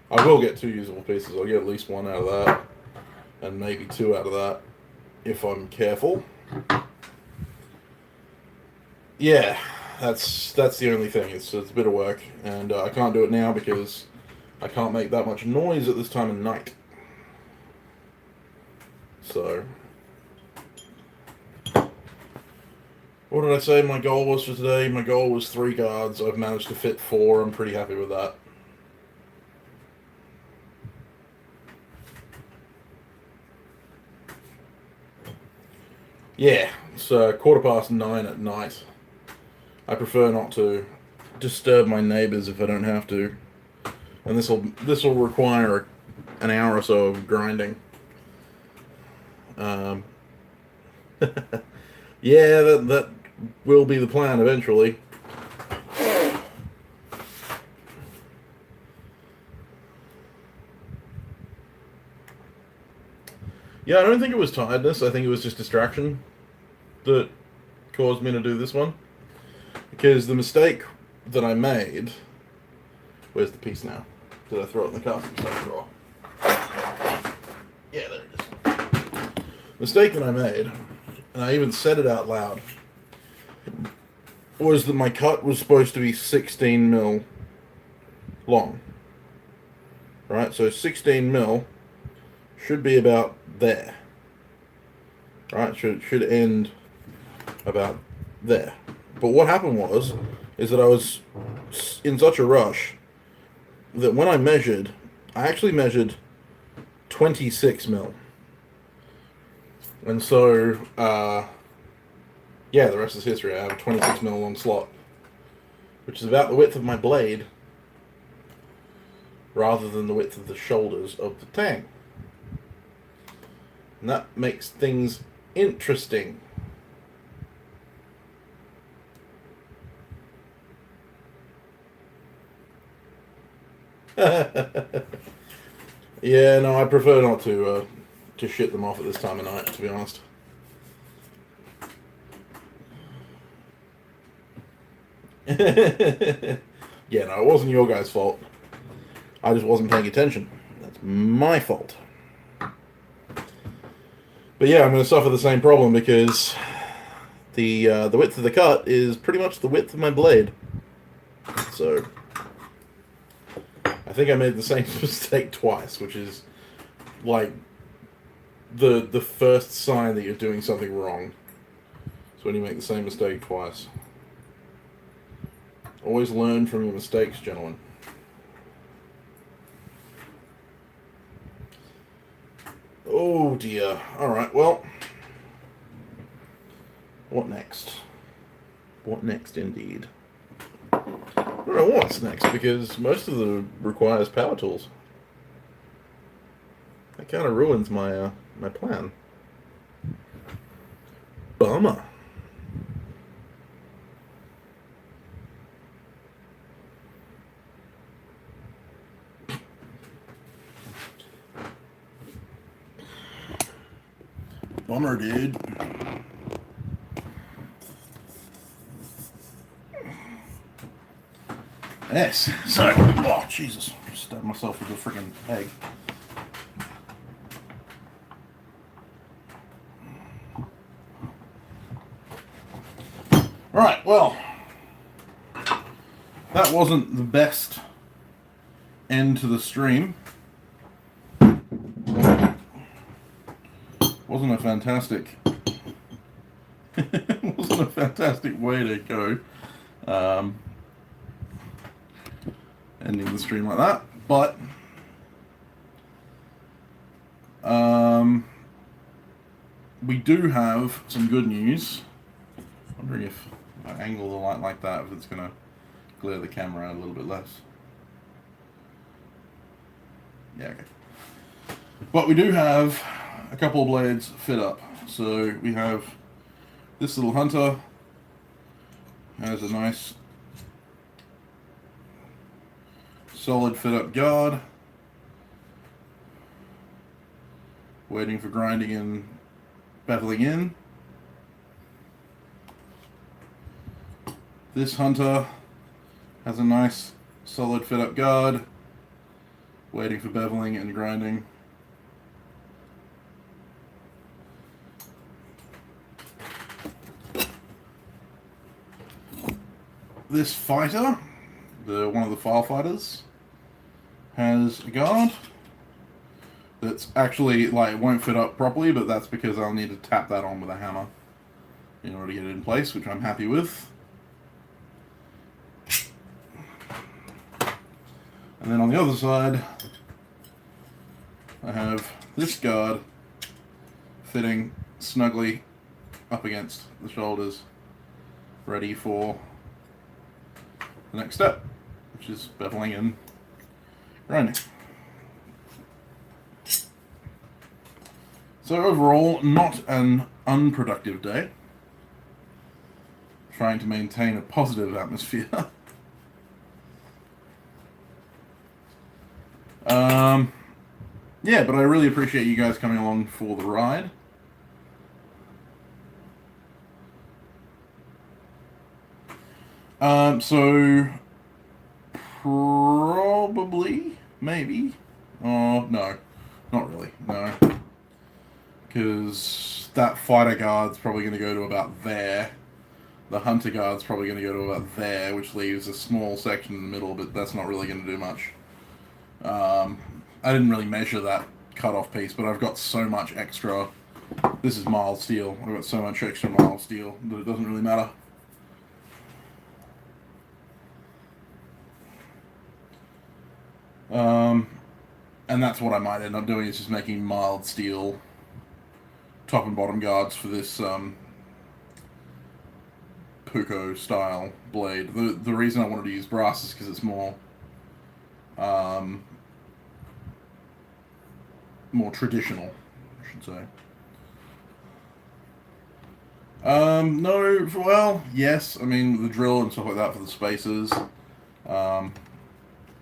I will get 2 usable pieces. I'll get at least 1 out of that, and maybe 2 out of that, if I'm careful. Yeah, that's the only thing. It's a bit of work, and I can't do it now because I can't make that much noise at this time of night. So, what did I say my goal was for today? My goal was 3 guards. I've managed to fit 4. I'm pretty happy with that. Yeah, it's 9:15 at night. I prefer not to disturb my neighbors if I don't have to, and this will require an hour or so of grinding. Yeah, that will be the plan eventually. Yeah, I don't think it was tiredness. I think it was just distraction that caused me to do this one. Because the mistake that I made... Where's the piece now? Did I throw it in the casting stuff drawer? Yeah, there it is. Mistake that I made, and I even said it out loud, was that my cut was supposed to be 16 mil long. Right, so 16 mil should be about there. Right, should end about there. But what happened is that I was in such a rush that when I measured, I actually measured 26 mil. And so, yeah, the rest is history. I have a 26 mil long slot, which is about the width of my blade, rather than the width of the shoulders of the Tang. And that makes things interesting. Yeah, no, I prefer not to shit them off at this time of night, to be honest. Yeah, no, it wasn't your guys' fault. I just wasn't paying attention. That's my fault. But yeah, I'm going to suffer the same problem because the width of the cut is pretty much the width of my blade. So I think I made the same mistake twice, which is like the first sign that you're doing something wrong. So when you make the same mistake twice. Always learn from your mistakes, gentlemen. Oh dear. Alright, well. What next? What next, indeed? I don't know what's next, because most of them requires power tools. That kind of ruins my my plan. Bummer. Bummer, dude. Yes. So, oh Jesus, stabbed myself with a freaking egg. Right. Well, that wasn't the best end to the stream. Wasn't a fantastic. Wasn't a fantastic way to go. Ending the stream like that, but we do have some good news. Wondering if I angle the light like that, if it's gonna glare the camera out a little bit less. Yeah, okay. But we do have a couple of blades fit up. So we have this little hunter. Has a nice solid fit up guard. Waiting for grinding and beveling in. This hunter has a nice solid fit up guard. Waiting for beveling and grinding. This fighter, one of the firefighters, has a guard that's actually, like, it won't fit up properly, but that's because I'll need to tap that on with a hammer in order to get it in place, which I'm happy with. And then on the other side, I have this guard fitting snugly up against the shoulders, ready for the next step, which is beveling and grinding. So overall, not an unproductive day. Trying to maintain a positive atmosphere. Yeah, but I really appreciate you guys coming along for the ride. So probably, maybe. Oh, no. Not really, no. Because that fighter guard's probably going to go to about there. The hunter guard's probably going to go to about there, which leaves a small section in the middle, but that's not really going to do much. I didn't really measure that cut-off piece, but I've got so much extra. This is mild steel. I've got so much extra mild steel that it doesn't really matter. And that's what I might end up doing, is just making mild steel top and bottom guards for this Puko style blade. The reason I wanted to use brass is because it's more more traditional, I should say. No, well, yes. I mean, the drill and stuff like that for the spacers. I'm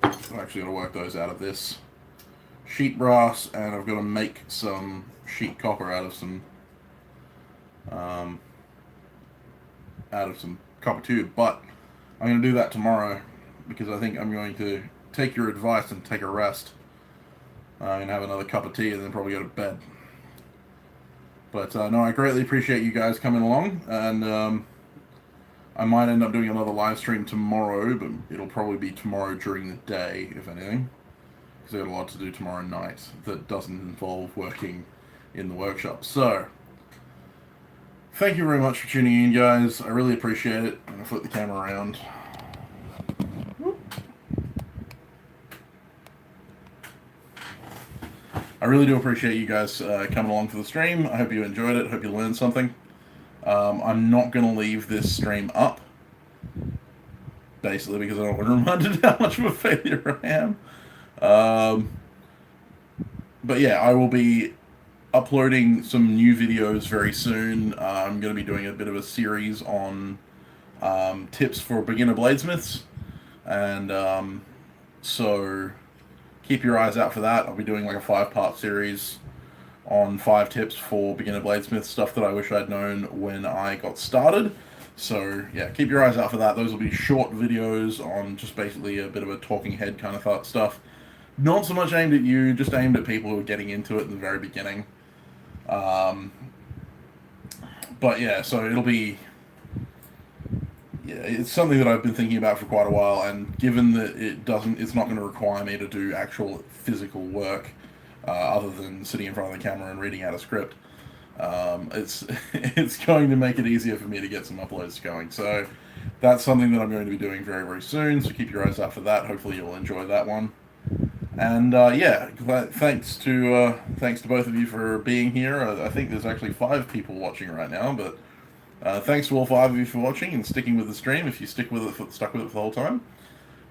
actually going to work those out of this sheet brass, and I've got to make some sheet copper out of some copper tube. But I'm going to do that tomorrow, because I think I'm going to take your advice and take a rest. And have another cup of tea, and then probably go to bed. But no, I greatly appreciate you guys coming along, and I might end up doing another live stream tomorrow, but it'll probably be tomorrow during the day, if anything, because I've got a lot to do tomorrow night that doesn't involve working in the workshop. So, thank you very much for tuning in, guys. I really appreciate it. I'm going to flip the camera around. I really do appreciate you guys coming along for the stream. I hope you enjoyed it. I hope you learned something. I'm not going to leave this stream up, basically, because I don't want to remind it how much of a failure I am. But yeah, I will be uploading some new videos very soon. I'm going to be doing a bit of a series on tips for beginner bladesmiths, and so keep your eyes out for that. I'll be doing like a 5-part series on 5 tips for beginner bladesmith, stuff that I wish I'd known when I got started. So yeah, keep your eyes out for that. Those will be short videos on just basically a bit of a talking head kind of stuff. Not so much aimed at you, just aimed at people who are getting into it in the very beginning. But yeah, so it'll be... Yeah, it's something that I've been thinking about for quite a while, and given that it's not going to require me to do actual physical work, other than sitting in front of the camera and reading out a script, it's going to make it easier for me to get some uploads going. So that's something that I'm going to be doing very, very soon. So keep your eyes out for that. Hopefully you'll enjoy that one. And yeah, thanks to both of you for being here. I think there's actually 5 people watching right now, but. Thanks to all 5 of you for watching and sticking with the stream, if you stuck with it for the whole time.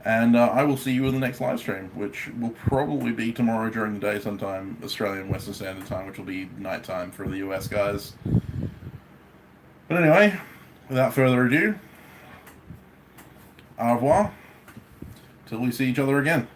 And I will see you in the next live stream, which will probably be tomorrow during the day sometime, Australian Western Standard Time, which will be nighttime for the US guys. But anyway, without further ado, au revoir, till we see each other again.